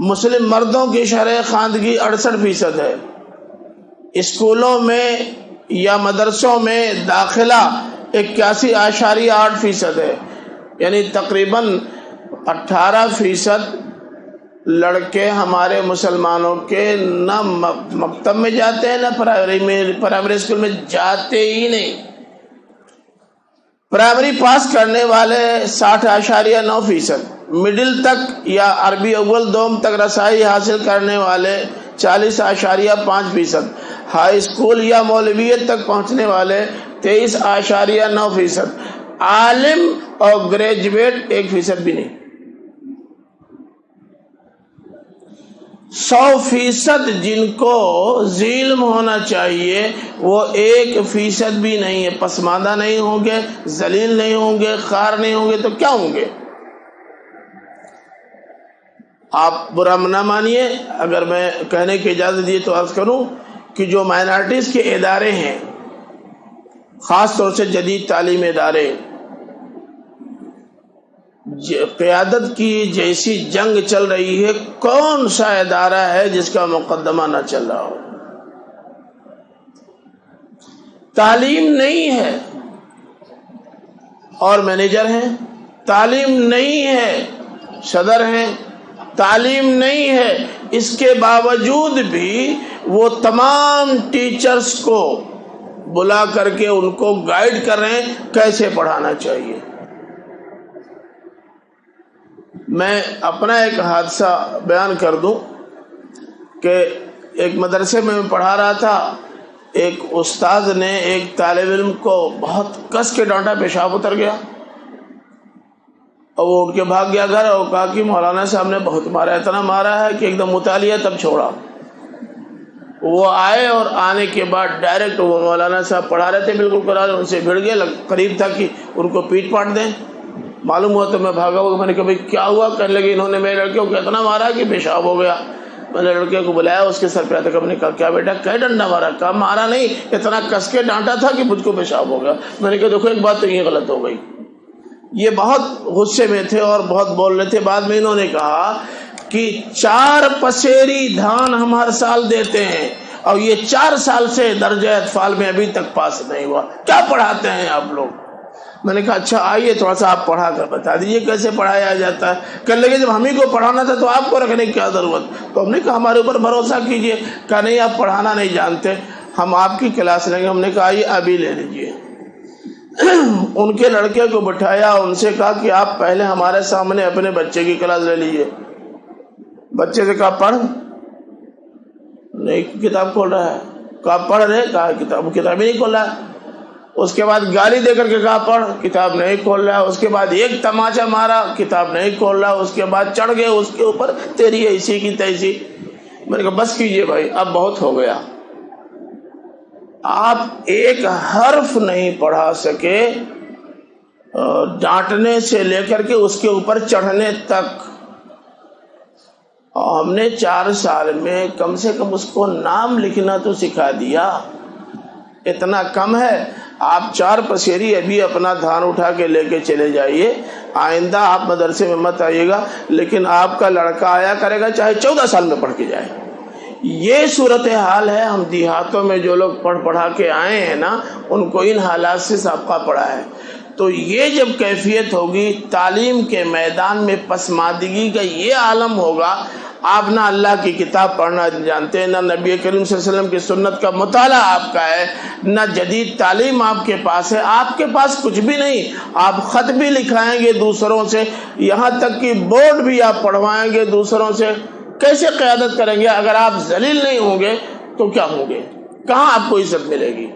مسلم مردوں کی شرح خواندگی 68% ہے، اسکولوں میں یا مدرسوں میں داخلہ 81.8% ہے، یعنی تقریباً 18% لڑکے ہمارے مسلمانوں کے نہ مکتب میں جاتے ہیں، نہ پرائمری اسکول میں جاتے ہی نہیں۔ پرائمری پاس کرنے والے 60.9%، مڈل تک یا عربی اول دوم تک رسائی حاصل کرنے والے 40.5%، ہائی اسکول یا مولویت تک پہنچنے والے 23.9%، عالم اور گریجویٹ 1% بھی نہیں۔ 100% جن کو ذی علم ہونا چاہیے وہ 1% بھی نہیں ہے۔ پسماندہ نہیں ہوں گے، ذلیل نہیں ہوں گے، خوار نہیں ہوں گے تو کیا ہوں گے؟ آپ برا نہ مانیے اگر میں کہنے کی اجازت دی تو عرض کروں کہ جو مائنارٹیز کے ادارے ہیں، خاص طور سے جدید تعلیم ادارے، قیادت کی جیسی جنگ چل رہی ہے، کون سا ادارہ ہے جس کا مقدمہ نہ چل رہا ہو؟ تعلیم نہیں ہے اور مینیجر ہیں، تعلیم نہیں ہے صدر ہیں، تعلیم نہیں ہے، اس کے باوجود بھی وہ تمام ٹیچرز کو بلا کر کے ان کو گائیڈ کر رہے ہیں کیسے پڑھانا چاہیے۔ میں اپنا ایک حادثہ بیان کر دوں کہ ایک مدرسے میں پڑھا رہا تھا، ایک استاد نے ایک طالب علم کو بہت کس کے ڈانٹا، پیشاب اتر گیا اور وہ اٹھ کے بھاگ گیا گھر اور کہا کہ مولانا صاحب نے بہت مارا، اتنا مارا ہے کہ ایک دم مطالعہ تب چھوڑا۔ وہ آئے اور آنے کے بعد ڈائریکٹ وہ مولانا صاحب پڑھا رہے تھے بالکل قرآن، ان سے بھڑ گئے، قریب تھا کہ ان کو پیٹ پاٹ دیں۔ معلوم ہوا تو میں بھاگا ہوا، میں نے کہا بھائی کیا ہوا؟ کہنے لگے انہوں نے میرے لڑکے کو اتنا مارا کہ پیشاب ہو گیا۔ میں نے لڑکے کو بلایا, اس کے سر پہ آتا, ہم نے کہا کیا بیٹا کیا ڈنڈا مارا؟ کہا مارا نہیں, اتنا کس کے ڈانٹا تھا کہ مجھ کو پیشاب ہو گیا. میں نے کہا دیکھو ایک بات تو یہ غلط ہو گئی. یہ بہت غصے میں تھے اور بہت بول رہے تھے. بعد میں انہوں نے کہا کہ 4 پسیری دھان ہم ہر سال دیتے ہیں اور یہ 4 سال سے درجہ اطفال میں ابھی تک پاس نہیں ہوا, کیا پڑھاتے ہیں آپ لوگ؟ میں نے کہا اچھا آئیے تھوڑا سا آپ پڑھا کر بتا دیجیے کیسے پڑھایا جاتا ہے. کہنے لگے جب ہم ہی کو پڑھانا تھا تو آپ کو رکھنے کی کیا ضرورت؟ تو ہم نے کہا ہمارے اوپر بھروسہ کیجیے. کہا نہیں آپ پڑھانا نہیں جانتے, ہم آپ کی کلاس لیں گے. ہم نے کہا آئیے ابھی لے لیجیے. ان کے لڑکے کو بٹھایا, ان سے کہا کہ آپ پہلے ہمارے سامنے اپنے بچے کی کلاس لے لیجیے. بچے سے کہا پڑھ, نہیں کتاب کھول رہا ہے. کہا پڑھ رہے, کہا کتاب ہی نہیں کھول رہا ہے. اس کے بعد گالی دے کر کے کہا پڑھ, کتاب نہیں کھول رہا. اس کے بعد ایک تماچا مارا, کتاب نہیں کھول رہا. اس کے بعد چڑھ گئے اس کے اوپر, تیری ایسی کی تیسی. میں نے کہا بس کیجئے بھائی, اب بہت ہو گیا. آپ ایک حرف نہیں پڑھا سکے ڈانٹنے سے لے کر کے اس کے اوپر چڑھنے تک. ہم نے 4 سال میں کم سے کم اس کو نام لکھنا تو سکھا دیا. اتنا کم ہے. آپ 4 پسیری ابھی اپنا دھان اٹھا کے لے کے چلے جائیے, آئندہ آپ مدرسے میں مت آئیے گا, لیکن آپ کا لڑکا آیا کرے گا چاہے 14 سال میں پڑھ کے جائے. یہ صورتحال ہے. ہم دیہاتوں میں جو لوگ پڑھا کے آئے ہیں نا, ان کو ان حالات سے سابقہ پڑا ہے. تو یہ جب کیفیت ہوگی, تعلیم کے میدان میں پسماندگی کا یہ عالم ہوگا, آپ نہ اللہ کی کتاب پڑھنا جانتے ہیں, نہ نبی کریم صلی اللہ علیہ وسلم کی سنت کا مطالعہ آپ کا ہے, نہ جدید تعلیم آپ کے پاس ہے. آپ کے پاس کچھ بھی نہیں. آپ خط بھی لکھائیں گے دوسروں سے, یہاں تک کہ بورڈ بھی آپ پڑھوائیں گے دوسروں سے. کیسے قیادت کریں گے؟ اگر آپ ذلیل نہیں ہوں گے تو کیا ہوں گے؟ کہاں آپ کو عزت ملے گی؟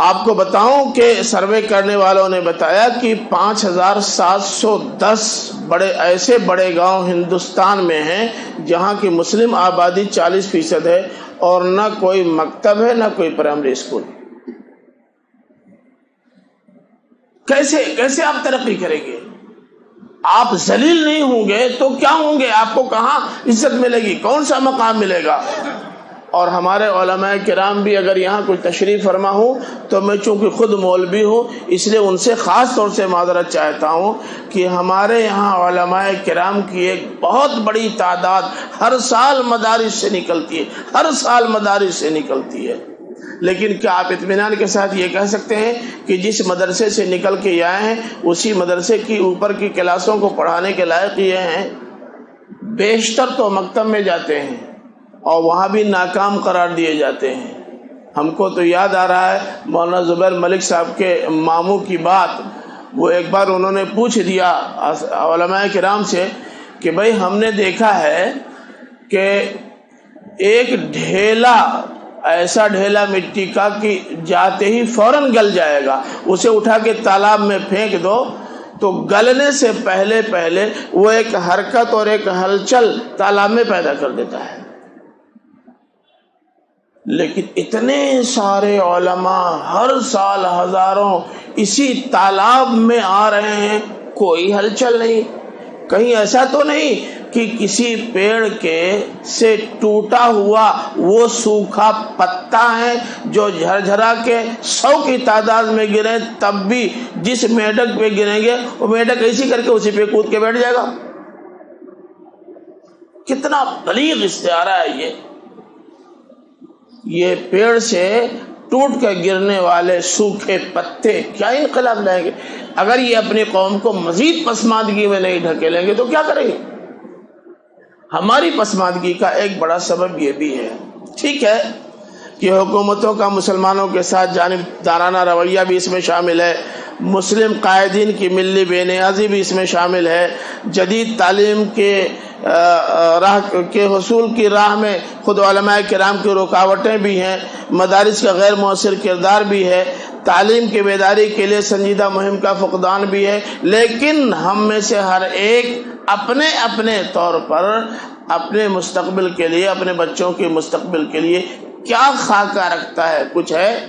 آپ کو بتاؤں کہ سروے کرنے والوں نے بتایا کہ 5710 ایسے بڑے گاؤں ہندوستان میں ہیں جہاں کی مسلم آبادی 40% ہے, اور نہ کوئی مکتب ہے نہ کوئی پرائمری اسکول. کیسے آپ ترقی کریں گے؟ آپ ذلیل نہیں ہوں گے تو کیا ہوں گے؟ آپ کو کہاں عزت ملے گی؟ کون سا مقام ملے گا؟ اور ہمارے علماء کرام بھی اگر یہاں کوئی تشریف فرما ہوں تو میں چونکہ خود مولوی ہوں اس لیے ان سے خاص طور سے معذرت چاہتا ہوں کہ ہمارے یہاں علماء کرام کی ایک بہت بڑی تعداد ہر سال مدارس سے نکلتی ہے. لیکن کیا آپ اطمینان کے ساتھ یہ کہہ سکتے ہیں کہ جس مدرسے سے نکل کے یہ آئے ہیں اسی مدرسے کی اوپر کی کلاسوں کو پڑھانے کے لائق یہ ہیں؟ بیشتر تو مکتب میں جاتے ہیں اور وہاں بھی ناکام قرار دیے جاتے ہیں. ہم کو تو یاد آ رہا ہے مولانا زبیر ملک صاحب کے ماموں کی بات. وہ ایک بار انہوں نے پوچھ دیا علماء کرام سے کہ بھائی ہم نے دیکھا ہے کہ ایک ڈھیلا, ایسا ڈھیلا مٹی کا کہ جاتے ہی فوراً گل جائے گا, اسے اٹھا کے تالاب میں پھینک دو تو گلنے سے پہلے وہ ایک حرکت اور ایک ہلچل تالاب میں پیدا کر دیتا ہے. لیکن اتنے سارے علماء ہر سال ہزاروں اسی تالاب میں آ رہے ہیں, کوئی ہلچل نہیں. کہیں ایسا تو نہیں کہ کسی پیڑ کے سے ٹوٹا ہوا وہ سوکھا پتا ہے جو جھرجھرا کے 100 کی تعداد میں گرے تب بھی جس میڈک پہ گریں گے وہ میڈک ایسی کر کے اسی پہ کود کے بیٹھ جائے گا. کتنا بلیغ استعارہ ہے یہ پیڑ سے ٹوٹ کر گرنے والے سوکھے پتے کیا انقلاب لائیں گے؟ اگر یہ اپنی قوم کو مزید پسماندگی میں نہیں ڈھکیلیں گے تو کیا کریں گے؟ ہماری پسماندگی کا ایک بڑا سبب یہ بھی ہے. ٹھیک ہے کہ حکومتوں کا مسلمانوں کے ساتھ جانبدارانہ رویہ بھی اس میں شامل ہے, مسلم قائدین کی ملی بے نیازی بھی اس میں شامل ہے, جدید تعلیم کے حصول کی راہ میں خود علماء کرام کی رکاوٹیں بھی ہیں, مدارس کا غیر مؤثر کردار بھی ہے, تعلیم کی بیداری کے لیے سنجیدہ مہم کا فقدان بھی ہے. لیکن ہم میں سے ہر ایک اپنے اپنے طور پر اپنے مستقبل کے لیے, اپنے بچوں کے مستقبل کے لیے کیا خاکہ رکھتا ہے؟ کچھ ہے؟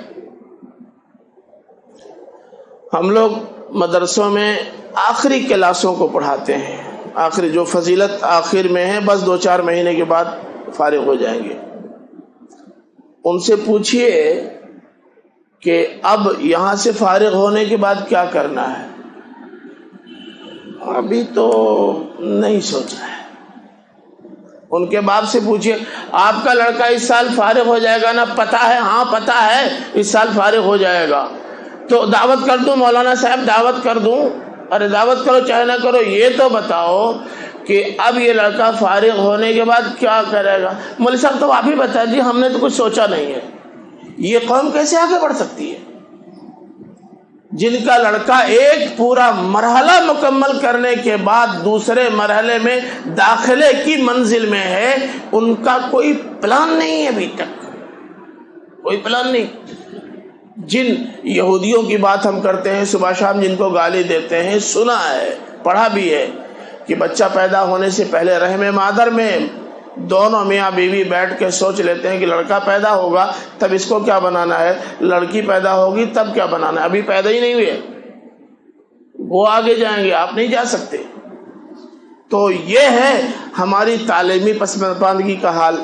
ہم لوگ مدرسوں میں آخری کلاسوں کو پڑھاتے ہیں, آخری جو فضیلت آخر میں ہے، بس 2-4 مہینے کے بعد فارغ ہو جائیں گے. ان سے پوچھئے کہ اب یہاں سے فارغ ہونے کے بعد کیا کرنا ہے. ابھی تو نہیں سوچا ہے. ان کے باپ سے پوچھئے آپ کا لڑکا اس سال فارغ ہو جائے گا نا؟ پتہ ہے؟ ہاں پتہ ہے اس سال فارغ ہو جائے گا. تو دعوت کر دوں مولانا صاحب، دعوت کر دوں؟ ارے دعوت کرو چاہے نہ کرو، یہ تو بتاؤ کہ اب یہ لڑکا فارغ ہونے کے بعد کیا کرے گا. مولوی صاحب تو آپ ہی بتا دیجیے، ہم نے تو کچھ سوچا نہیں ہے. یہ قوم کیسے آگے بڑھ سکتی ہے جن کا لڑکا ایک پورا مرحلہ مکمل کرنے کے بعد دوسرے مرحلے میں داخلے کی منزل میں ہے؟ ان کا کوئی پلان نہیں ہے ابھی تک، کوئی پلان نہیں. جن یہودیوں کی بات ہم کرتے ہیں صبح شام، جن کو گالی دیتے ہیں، سنا ہے پڑھا بھی ہے کہ بچہ پیدا ہونے سے پہلے رحم مادر میں دونوں میاں بیوی بیٹھ کے سوچ لیتے ہیں کہ لڑکا پیدا ہوگا تب اس کو کیا بنانا ہے، لڑکی پیدا ہوگی تب کیا بنانا ہے. ابھی پیدا ہی نہیں ہوئے، وہ آگے جائیں گے، آپ نہیں جا سکتے. تو یہ ہے ہماری تعلیمی پسماندگی کا حال.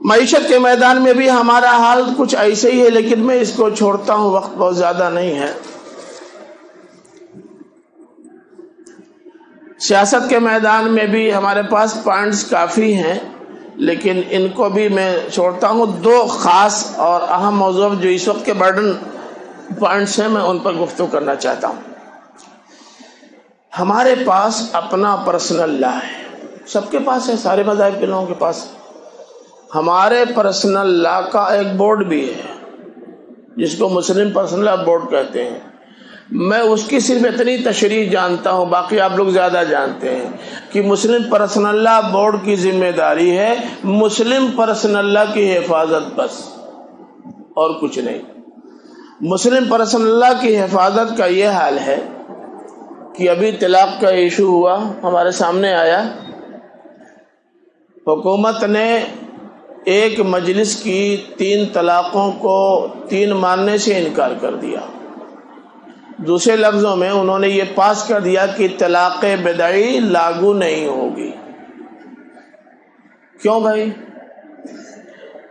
معیشت کے میدان میں بھی ہمارا حال کچھ ایسے ہی ہے، لیکن میں اس کو چھوڑتا ہوں، وقت بہت زیادہ نہیں ہے. سیاست کے میدان میں بھی ہمارے پاس پوائنٹس کافی ہیں، لیکن ان کو بھی میں چھوڑتا ہوں. 2 خاص اور اہم موضوع جو اس وقت کے برڈن پوائنٹس ہیں، میں ان پر گفتگو کرنا چاہتا ہوں. ہمارے پاس اپنا پرسنل لا ہے، سب کے پاس ہے، سارے مذاہب کے لوگوں کے پاس. ہمارے پرسنل لا کا ایک بورڈ بھی ہے جس کو مسلم پرسنل لا بورڈ کہتے ہیں. میں اس کی صرف اتنی تشریح جانتا ہوں، باقی آپ لوگ زیادہ جانتے ہیں کہ مسلم پرسنل لا بورڈ کی ذمہ داری ہے مسلم پرسنل لا کی حفاظت، بس اور کچھ نہیں. مسلم پرسنل لا کی حفاظت کا یہ حال ہے کہ ابھی طلاق کا ایشو ہوا، ہمارے سامنے آیا. حکومت نے ایک مجلس کی 3 طلاقوں کو 3 ماننے سے انکار کر دیا. دوسرے لفظوں میں انہوں نے یہ پاس کر دیا کہ طلاق بدعی لاگو نہیں ہوگی. کیوں بھائی؟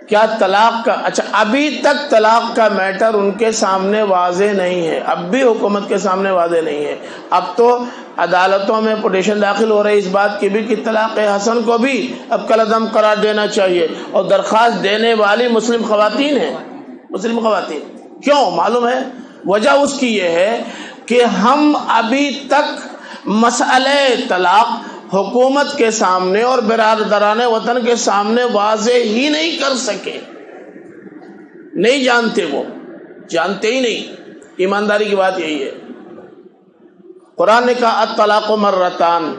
کیا طلاق کا اچھا ابھی تک طلاق کا میٹر ان کے سامنے واضح نہیں ہے، اب بھی حکومت کے سامنے واضح نہیں ہے. اب تو عدالتوں میں پٹیشن داخل ہو رہی اس بات کی بھی کہ طلاق حسن کو بھی اب کالعدم قرار دینا چاہیے، اور درخواست دینے والی مسلم خواتین ہیں، مسلم خواتین. کیوں معلوم ہے؟ وجہ اس کی یہ ہے کہ ہم ابھی تک مسئلہ طلاق حکومت کے سامنے اور برادران وطن کے سامنے واضح ہی نہیں کر سکے. نہیں جانتے، وہ جانتے ہی نہیں. ایمانداری کی بات یہی ہے. قرآن نے کہا الطلاق مرتان.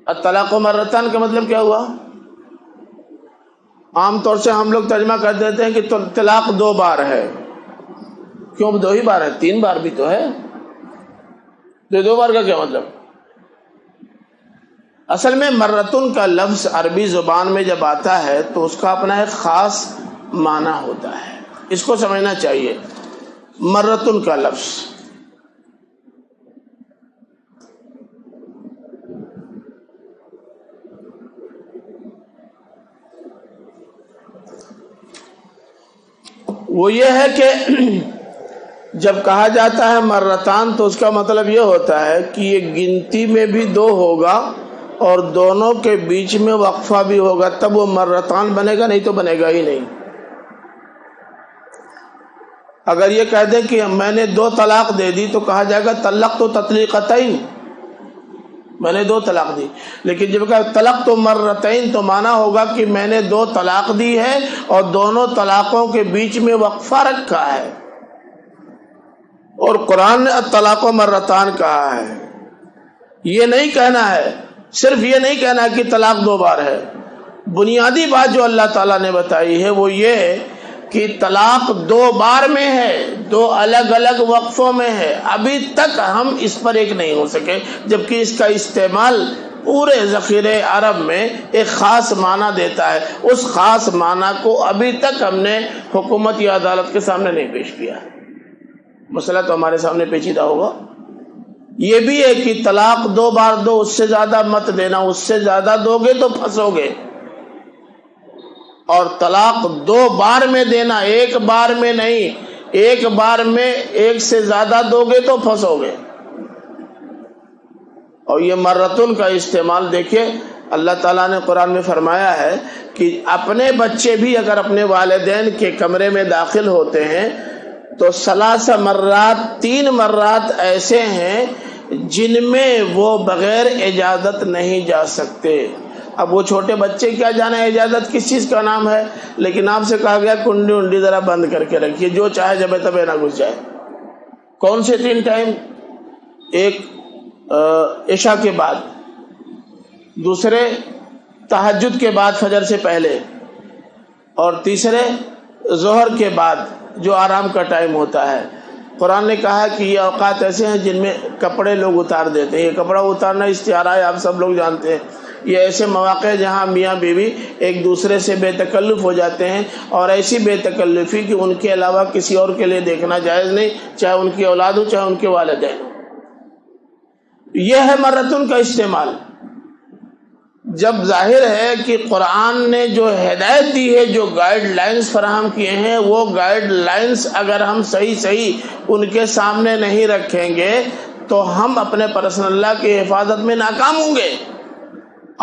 الطلاق مرتان کا مطلب کیا ہوا؟ عام طور سے ہم لوگ ترجمہ کر دیتے ہیں کہ طلاق 2 بار ہے. کیوں 2 ہی بار ہے؟ 3 بار بھی تو ہے. 2 بار کا کیا مطلب؟ اصل میں مرتن کا لفظ عربی زبان میں جب آتا ہے تو اس کا اپنا ایک خاص معنی ہوتا ہے، اس کو سمجھنا چاہیے. مرتن کا لفظ وہ یہ ہے کہ جب کہا جاتا ہے مرتان تو اس کا مطلب یہ ہوتا ہے کہ یہ گنتی میں بھی 2 ہوگا اور دونوں کے بیچ میں وقفہ بھی ہوگا، تب وہ مرتان بنے گا، نہیں تو بنے گا ہی نہیں. اگر یہ کہہ دیں کہ میں نے 2 طلاق دے دی تو کہا جائے گا طلق تو تطلیقتین، میں نے 2 طلاق دی. لیکن جب کہا طلاق تو مرتین تو معنی ہوگا کہ میں نے 2 طلاق دی ہے اور دونوں طلاقوں کے بیچ میں وقفہ رکھا ہے. اور قرآن نے الطلاق مرتان کہا ہے. یہ نہیں کہنا ہے، صرف یہ نہیں کہنا کہ طلاق 2 بار ہے. بنیادی بات جو اللہ تعالیٰ نے بتائی ہے وہ یہ ہے کہ طلاق 2 بار میں ہے، 2 الگ الگ وقفوں میں ہے. ابھی تک ہم اس پر ایک نہیں ہو سکے، جبکہ اس کا استعمال پورے ذخیرے عرب میں ایک خاص معنی دیتا ہے. اس خاص معنی کو ابھی تک ہم نے حکومت یا عدالت کے سامنے نہیں پیش کیا. مسئلہ تو ہمارے سامنے پیچیدہ ہوگا، یہ بھی ہے کہ طلاق 2 بار دو، اس سے زیادہ مت دینا، اس سے زیادہ دو گے تو پھنسو گے، اور طلاق 2 بار میں دینا، 1 بار میں نہیں، 1 بار میں 1 سے زیادہ دو گے تو پھنسو گے۔ اور یہ مرتن کا استعمال دیکھیے، اللہ تعالیٰ نے قرآن میں فرمایا ہے کہ اپنے بچے بھی اگر اپنے والدین کے کمرے میں داخل ہوتے ہیں تو 3 مرات 3 مرات ایسے ہیں جن میں وہ بغیر اجازت نہیں جا سکتے۔ اب وہ چھوٹے بچے کیا جانے اجازت کس چیز کا نام ہے، لیکن آپ سے کہا گیا کنڈی انڈی ذرا بند کر کے رکھیے، جو چاہے جب تبے نہ گھس جائے۔ کون سے 3 ٹائم؟ ایک عشاء کے بعد، دوسرے تہجد کے بعد فجر سے پہلے، اور تیسرے ظہر کے بعد جو آرام کا ٹائم ہوتا ہے۔ قرآن نے کہا کہ یہ اوقات ایسے ہیں جن میں کپڑے لوگ اتار دیتے ہیں۔ یہ کپڑا اتارنا استعارہ ہے، آپ سب لوگ جانتے ہیں۔ یہ ایسے مواقع جہاں میاں بیوی ایک دوسرے سے بے تکلف ہو جاتے ہیں، اور ایسی بے تکلفی کہ ان کے علاوہ کسی اور کے لیے دیکھنا جائز نہیں، چاہے ان کی اولاد ہو چاہے ان کے والدین ہو۔ یہ ہے مرتن کا استعمال۔ جب ظاہر ہے کہ قرآن نے جو ہدایت دی ہے، جو گائیڈ لائنز فراہم کیے ہیں، وہ گائیڈ لائنز اگر ہم صحیح ان کے سامنے نہیں رکھیں گے تو ہم اپنے پرسنل لا کی حفاظت میں ناکام ہوں گے۔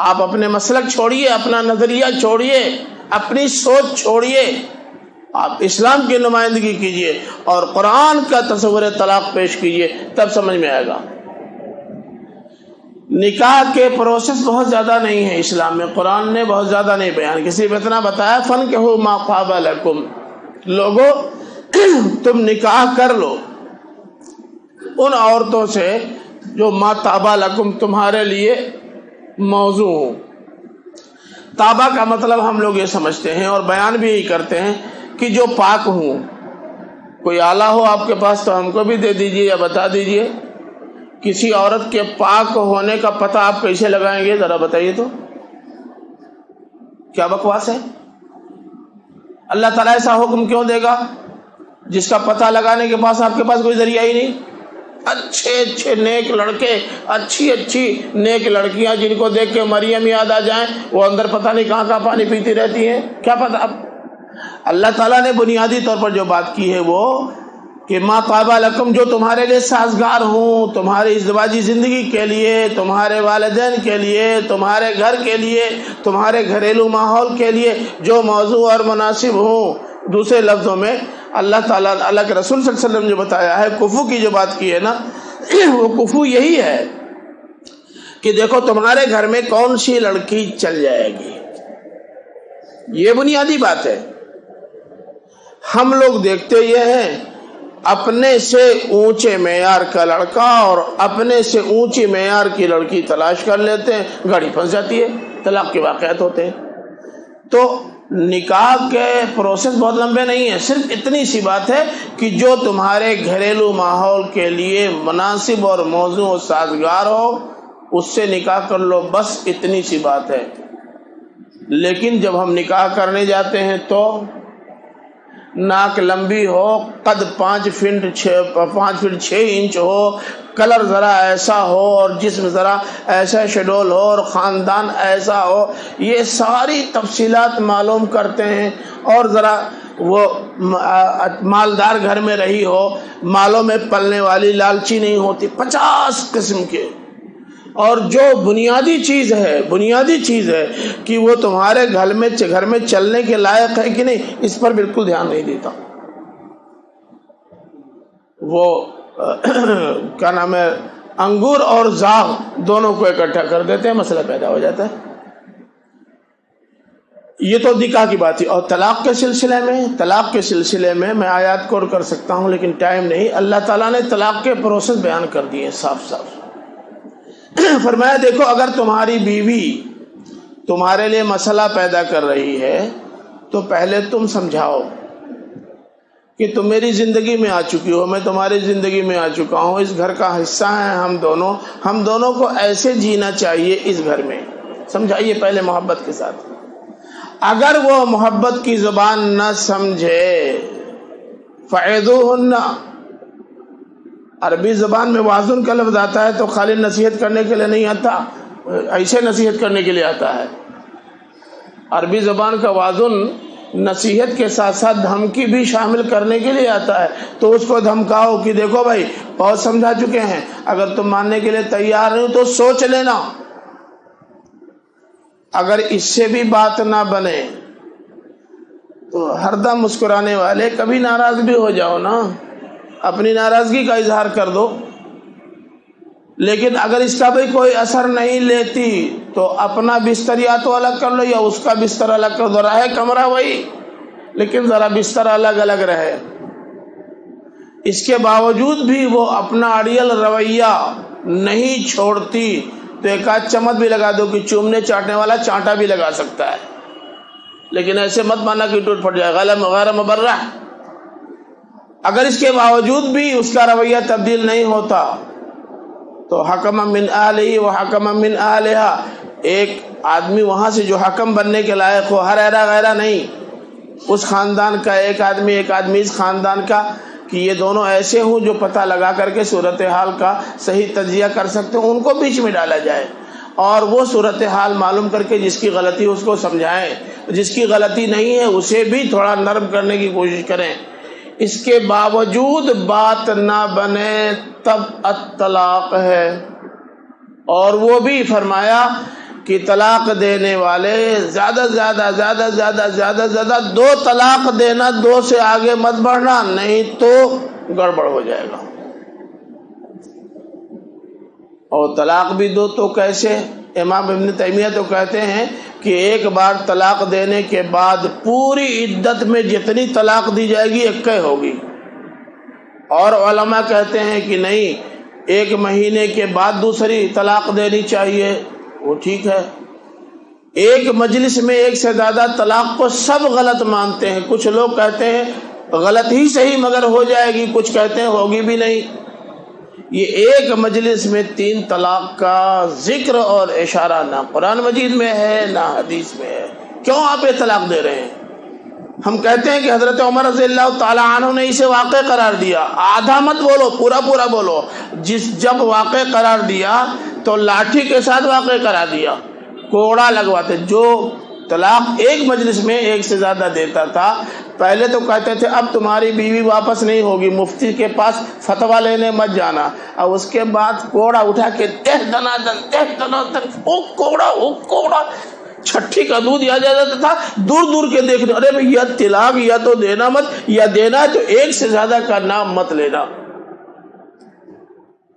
آپ اپنے مسلک چھوڑیے، اپنا نظریہ چھوڑیے، اپنی سوچ چھوڑیے، آپ اسلام کی نمائندگی کیجیے اور قرآن کا تصور طلاق پیش کیجیے، تب سمجھ میں آئے گا۔ نکاح کے پروسیس بہت زیادہ نہیں ہے اسلام میں، قرآن نے بہت زیادہ نہیں بیان کی، صرف اتنا بتایا فَانكِحُوا مَا طَابَ لَكُمْ، لوگو تم نکاح کر لو ان عورتوں سے جو ما طاب لکم تمہارے لیے موضوع ہوں۔ طابہ کا مطلب ہم لوگ یہ سمجھتے ہیں اور بیان بھی یہی کرتے ہیں کہ جو پاک ہوں۔ کوئی آلہ ہو آپ کے پاس تو ہم کو بھی دے دیجئے یا بتا دیجئے۔ کسی عورت کے پاک ہونے کا پتہ آپ کیسے لگائیں گے، ذرا بتائیے تو، کیا بکواس ہے؟ اللہ تعالیٰ ایسا حکم کیوں دے گا جس کا پتہ لگانے کے پاس آپ کے پاس کوئی ذریعہ ہی نہیں؟ اچھے نیک لڑکے، اچھی نیک لڑکیاں جن کو دیکھ کے مریم یاد آ جائیں، وہ اندر پتہ نہیں کہاں پانی پیتی رہتی ہیں، کیا پتہ؟ اب اللہ تعالیٰ نے بنیادی طور پر جو بات کی ہے وہ کہ ما طاب لکم، جو تمہارے لیے سازگار ہوں، تمہاری ازدواجی زندگی کے لیے، تمہارے والدین کے لیے، تمہارے گھر کے لیے، تمہارے گھریلو ماحول کے لیے جو موضوع اور مناسب ہوں۔ دوسرے لفظوں میں اللہ تعالیٰ، اللہ کے رسول صلی اللہ علیہ وسلم جو بتایا ہے، کفو کی جو بات کی ہے نا، وہ کفو یہی ہے کہ دیکھو تمہارے گھر میں کون سی لڑکی چل جائے گی، یہ بنیادی بات ہے۔ ہم لوگ دیکھتے یہ ہیں اپنے سے اونچے معیار کا لڑکا اور اپنے سے اونچی معیار کی لڑکی تلاش کر لیتے ہیں، گاڑی پھنس جاتی ہے، طلاق کے واقعات ہوتے ہیں۔ تو نکاح کے پروسیس بہت لمبے نہیں ہیں، صرف اتنی سی بات ہے کہ جو تمہارے گھریلو ماحول کے لیے مناسب اور موزوں و سازگار ہو اس سے نکاح کر لو، بس اتنی سی بات ہے۔ لیکن جب ہم نکاح کرنے جاتے ہیں تو ناک لمبی ہو، قد 5 فٹ 6 انچ ہو، کلر ذرا ایسا ہو اور جسم ذرا ایسا شیڈول ہو اور خاندان ایسا ہو، یہ ساری تفصیلات معلوم کرتے ہیں۔ اور ذرا وہ مالدار گھر میں رہی ہو، مالوں میں پلنے والی، لالچی نہیں ہوتی، 50 قسم کے۔ اور جو بنیادی چیز ہے کہ وہ تمہارے گھر میں چلنے کے لائق ہے کہ نہیں، اس پر بالکل دھیان نہیں دیتا۔ وہ کیا نام ہے، انگور اور زاغ دونوں کو اکٹھا کر دیتے ہیں، مسئلہ پیدا ہو جاتا ہے۔ یہ تو نکاح کی بات ہے۔ اور طلاق کے سلسلے میں میں آیات کوٹ کر سکتا ہوں لیکن ٹائم نہیں۔ اللہ تعالیٰ نے طلاق کے پروسیس بیان کر دیے صاف۔ فرمایا دیکھو اگر تمہاری بیوی تمہارے لیے مسئلہ پیدا کر رہی ہے تو پہلے تم سمجھاؤ کہ تم میری زندگی میں آ چکی ہو، میں تمہاری زندگی میں آ چکا ہوں، اس گھر کا حصہ ہیں ہم دونوں کو ایسے جینا چاہیے اس گھر میں، سمجھائیے پہلے محبت کے ساتھ۔ اگر وہ محبت کی زبان نہ سمجھے فَعِظُوهُنَّ، عربی زبان میں وازن کا لفظ آتا ہے تو خالی نصیحت کرنے کے لیے نہیں آتا، ایسے نصیحت کرنے کے لیے آتا ہے۔ عربی زبان کا وازن نصیحت کے ساتھ ساتھ دھمکی بھی شامل کرنے کے لیے آتا ہے، تو اس کو دھمکاؤ کہ دیکھو بھائی بہت سمجھا چکے ہیں، اگر تم ماننے کے لیے تیار نہیں ہو تو سوچ لینا، اگر اس سے بھی بات نہ بنے تو ہر دم مسکرانے والے کبھی ناراض بھی ہو جاؤ نا، اپنی ناراضگی کا اظہار کر دو، لیکن اگر اس کا بھی کوئی اثر نہیں لیتی تو اپنا بستر یا تو الگ کر لو یا اس کا بستر الگ کر دو، رہے کمرہ وہی لیکن ذرا بستر الگ الگ رہے۔ اس کے باوجود بھی وہ اپنا اڑیل رویہ نہیں چھوڑتی تو ایک آدھ چمٹ بھی لگا دو کہ چومنے چاٹنے والا چانٹا بھی لگا سکتا ہے، لیکن ایسے مت مانا کہ ٹوٹ پھٹ جائے غیر مبرح۔ اگر اس کے باوجود بھی اس کا رویہ تبدیل نہیں ہوتا تو حکم من اہلہ و حکم من اہلہا، ایک آدمی وہاں سے جو حکم بننے کے لائق ہو، ہر ایرا غیرہ نہیں، اس خاندان کا ایک آدمی اس خاندان کا، کہ یہ دونوں ایسے ہوں جو پتہ لگا کر کے صورتحال کا صحیح تجزیہ کر سکتے ہیں، ان کو بیچ میں ڈالا جائے اور وہ صورتحال معلوم کر کے جس کی غلطی اس کو سمجھائیں، جس کی غلطی نہیں ہے اسے بھی تھوڑا نرم کرنے کی کوشش کریں۔ اس کے باوجود بات نہ بنے تب الطلاق ہے، اور وہ بھی فرمایا کہ طلاق دینے والے زیادہ زیادہ 2 طلاق دینا، 2 سے آگے مت بڑھنا، نہیں تو گڑبڑ ہو جائے گا۔ اور طلاق بھی 2 تو کیسے؟ امام ابن تیمیہ تو کہتے ہیں کہ ایک بار طلاق دینے کے بعد پوری عدت میں جتنی طلاق دی جائے گی 1 ہوگی، اور علماء کہتے ہیں کہ نہیں، 1 مہینے کے بعد دوسری طلاق دینی چاہیے، وہ ٹھیک ہے۔ ایک مجلس میں 1 سے زیادہ طلاق کو سب غلط مانتے ہیں، کچھ لوگ کہتے ہیں غلط ہی صحیح مگر ہو جائے گی، کچھ کہتے ہیں ہوگی بھی نہیں۔ یہ ایک مجلس میں 3 طلاق کا ذکر اور اشارہ نہ قرآن مجید میں ہے نہ حدیث میں ہے، کیوں آپ یہ طلاق دے رہے ہیں؟ ہم کہتے ہیں کہ حضرت عمر رضی اللہ تعالی عنہ نے اسے واقع قرار دیا، آدھا مت بولو، پورا بولو۔ جب واقع قرار دیا تو لاٹھی کے ساتھ واقع قرار دیا، کوڑا لگواتے۔ جو طلاق ایک مجلس میں 1 سے زیادہ دیتا تھا، پہلے تو کہتے تھے اب تمہاری بیوی واپس نہیں ہوگی، مفتی کے پاس فتویٰ لینے مت جانا، اور اس کے بعد کوڑا اٹھا کے کوڑا چھٹی کا دودھ یا جاتا تھا، دور کے دیکھنے، ارے بھئی یا طلاق یا تو دینا مت، یا دینا ہے تو 1 سے زیادہ کا نام مت لینا۔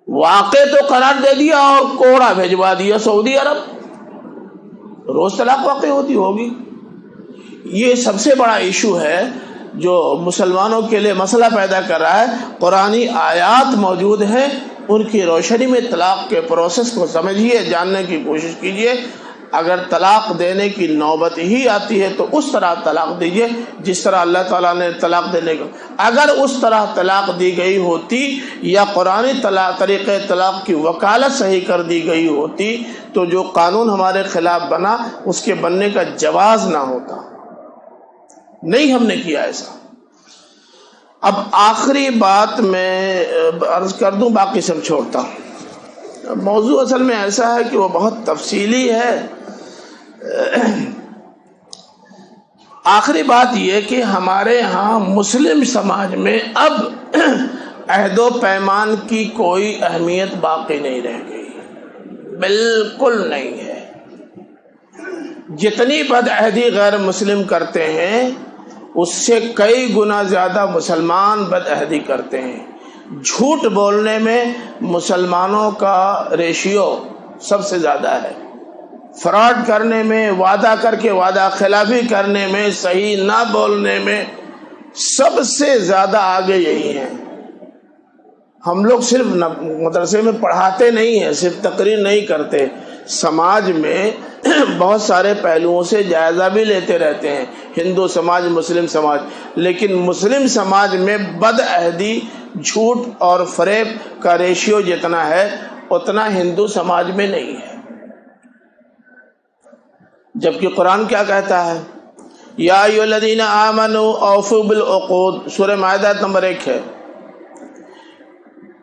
واقع تو قرار دے دیا اور کوڑا بھیجوا دیا سعودی عرب، روز طلاق واقع ہوتی ہوگی۔ یہ سب سے بڑا ایشو ہے جو مسلمانوں کے لیے مسئلہ پیدا کر رہا ہے۔ قرآنی آیات موجود ہیں، ان کی روشنی میں طلاق کے پروسیس کو سمجھیے، جاننے کی کوشش کیجیے۔ اگر طلاق دینے کی نوبت ہی آتی ہے تو اس طرح طلاق دیجیے جس طرح اللہ تعالیٰ نے طلاق دینے کو، اگر اس طرح طلاق دی گئی ہوتی یا قرآنی طریقے طلاق کی وکالت صحیح کر دی گئی ہوتی تو جو قانون ہمارے خلاف بنا اس کے بننے کا جواز نہ ہوتا، نہیں ہم نے کیا ایسا۔ اب آخری بات میں عرض کر دوں، باقی سب چھوڑتا ہوں۔ موضوع اصل میں ایسا ہے کہ وہ بہت تفصیلی ہے۔ آخری بات یہ کہ ہمارے ہاں مسلم سماج میں اب عہد و پیمان کی کوئی اہمیت باقی نہیں رہ گئی، بالکل نہیں ہے۔ جتنی بدعہدی غیر مسلم کرتے ہیں اس سے کئی گنا زیادہ مسلمان بدعہدی کرتے ہیں۔ جھوٹ بولنے میں مسلمانوں کا ریشیو سب سے زیادہ ہے، فراڈ کرنے میں، وعدہ کر کے وعدہ خلافی کرنے میں، صحیح نہ بولنے میں سب سے زیادہ آگے یہی ہیں۔ ہم لوگ صرف مدرسے میں پڑھاتے نہیں ہیں، صرف تقریر نہیں کرتے، سماج میں بہت سارے پہلوؤں سے جائزہ بھی لیتے رہتے ہیں، ہندو سماج، مسلم سماج، لیکن مسلم سماج میں بدعہدی، جھوٹ اور فریب کا ریشیو جتنا ہے اتنا ہندو سماج میں نہیں ہے۔ جبکہ قرآن کیا کہتا ہے؟ یا ایھا الذین آمنوا اوفوا بالعقود، سورہ مائدہ نمبر 1 ہے۔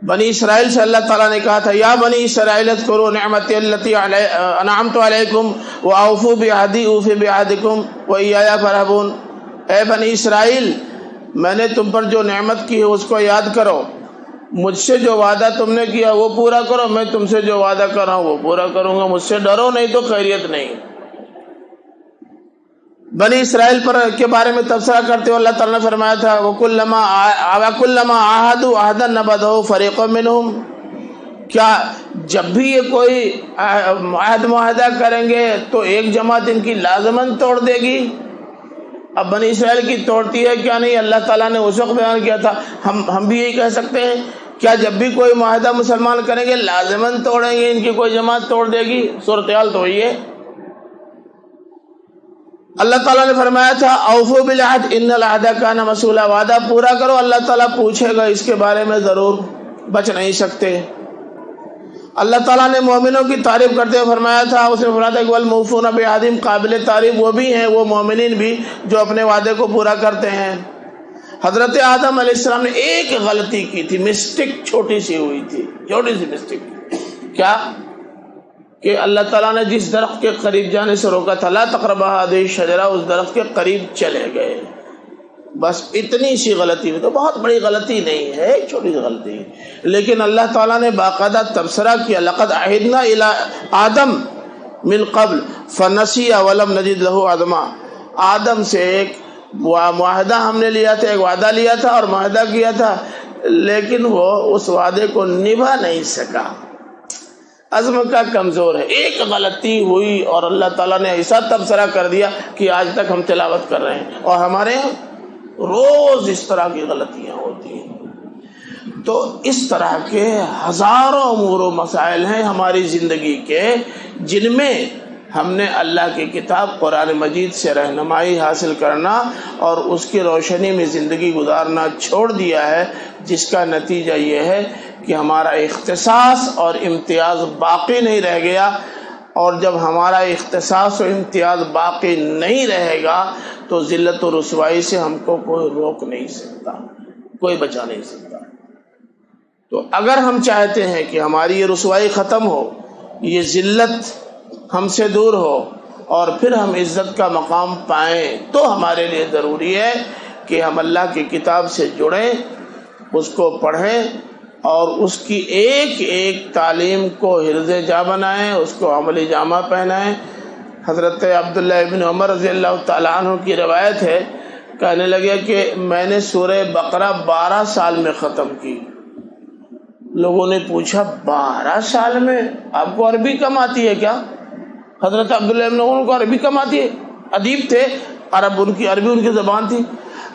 بنی اسرائیل سے اللہ تعالیٰ نے کہا تھا یا بنی اسرائیل اذکروا نعمتی التی انعمت علیکم واوفوا بعہدی اوف بعہدکم وایایا فارہبون، اے بنی اسرائیل میں نے تم پر جو نعمت کی ہے اس کو یاد کرو، مجھ سے جو وعدہ تم نے کیا وہ پورا کرو، میں تم سے جو وعدہ کر رہا ہوں وہ پورا کروں گا، مجھ سے ڈرو نہیں تو خیریت نہیں۔ بنی اسرائیل پر کے بارے میں تبصرہ کرتے ہوئے اللہ تعالیٰ نے فرمایا تھا وَكُلَّمَا عَاهَدُوا عَهْدًا نَبَذَهُ فَرِيقٌ مِّنْهُمْ، کیا جب بھی یہ کوئی عہد معاہدہ کریں گے تو ایک جماعت ان کی لازماً توڑ دے گی؟ اب بنی اسرائیل کی توڑتی ہے کیا نہیں؟ اللہ تعالیٰ نے اس وقت بیان کیا تھا، ہم بھی یہی کہہ سکتے ہیں کیا جب بھی کوئی معاہدہ مسلمان کریں گے لازماً توڑیں گے، ان کی کوئی جماعت توڑ دے گی؟ صورتحال تو وہی ہے۔ اللہ تعالیٰ نے فرمایا تھا اوفوا بالعہد ان العہد کان مسئولا، وعدہ پورا کرو، اللہ تعالیٰ پوچھے گا اس کے بارے میں، ضرور بچ نہیں سکتے۔ اللہ تعالیٰ نے مومنوں کی تعریف کرتے ہوئے فرمایا تھا، اس نے فرمایا تھا والموفون بعہدہم، قابل تعریف وہ بھی ہیں، وہ مومنین بھی جو اپنے وعدے کو پورا کرتے ہیں۔ حضرت آدم علیہ السلام نے ایک غلطی کی تھی، مسٹیک چھوٹی سی ہوئی تھی، چھوٹی سی مسٹیک، کیا کہ اللہ تعالیٰ نے جس درخت کے قریب جانے سے روکا تھا لا تقربا هذه الشجرہ، اس درخت کے قریب چلے گئے، بس اتنی سی غلطی ہوئی، تو بہت بڑی غلطی نہیں ہے، ایک چھوٹی سی غلطی، لیکن اللہ تعالیٰ نے باقاعدہ تبصرہ کیا لقد عہدنا الی آدم من قبل فنسی ولم نجد له عزما، آدم سے ایک معاہدہ ہم نے لیا تھا، ایک وعدہ لیا تھا اور معاہدہ کیا تھا، لیکن وہ اس وعدے کو نبھا نہیں سکا، عزم کا کمزور ہے، ایک غلطی ہوئی اور اللہ تعالیٰ نے ایسا تبصرہ کر دیا کہ آج تک ہم تلاوت کر رہے ہیں، اور ہمارے یہاں روز اس طرح کی غلطیاں ہوتی ہیں۔ تو اس طرح کے ہزاروں امور و مسائل ہیں ہماری زندگی کے جن میں ہم نے اللہ کی کتاب قرآن مجید سے رہنمائی حاصل کرنا اور اس کی روشنی میں زندگی گزارنا چھوڑ دیا ہے، جس کا نتیجہ یہ ہے کہ ہمارا اختصاص اور امتیاز باقی نہیں رہ گیا، اور جب ہمارا اختصاص و امتیاز باقی نہیں رہے گا تو ذلت و رسوائی سے ہم کو کوئی روک نہیں سکتا، کوئی بچا نہیں سکتا۔ تو اگر ہم چاہتے ہیں کہ ہماری یہ رسوائی ختم ہو، یہ ذلت ہم سے دور ہو اور پھر ہم عزت کا مقام پائیں، تو ہمارے لیے ضروری ہے کہ ہم اللہ کی کتاب سے جڑیں، اس کو پڑھیں اور اس کی ایک ایک تعلیم کو حرز جا بنائیں، اس کو عملی جامہ پہنائیں۔ حضرت عبداللہ ابن عمر رضی اللہ تعالیٰ عنہ کی روایت ہے، کہنے لگے کہ میں نے سورہ بقرہ 12 سال میں ختم کی۔ لوگوں نے پوچھا 12 سال میں؟ آپ کو عربی کم آتی ہے کیا؟ حضرت عبداللہ ابن عمر کو عربی کم آتی ہے، ادیب تھے، عربی ان کی زبان تھی۔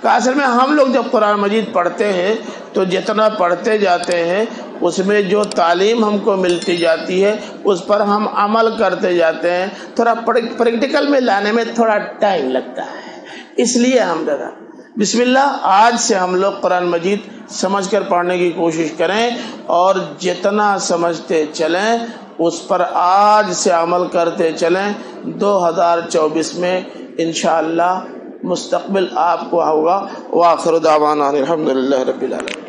کہ اصل میں ہم لوگ جب قرآن مجید پڑھتے ہیں تو جتنا پڑھتے جاتے ہیں اس میں جو تعلیم ہم کو ملتی جاتی ہے اس پر ہم عمل کرتے جاتے ہیں، تھوڑا پریکٹیکل میں لانے میں تھوڑا ٹائم لگتا ہے، اس لیے ہم ذرا بسم اللہ آج سے ہم لوگ قرآن مجید سمجھ کر پڑھنے کی کوشش کریں، اور جتنا سمجھتے چلیں اس پر آج سے عمل کرتے چلیں، 2024 میں انشاءاللہ مستقبل آپ کو ہوگا۔ وآخر دعوانا الحمدللہ رب العالمین۔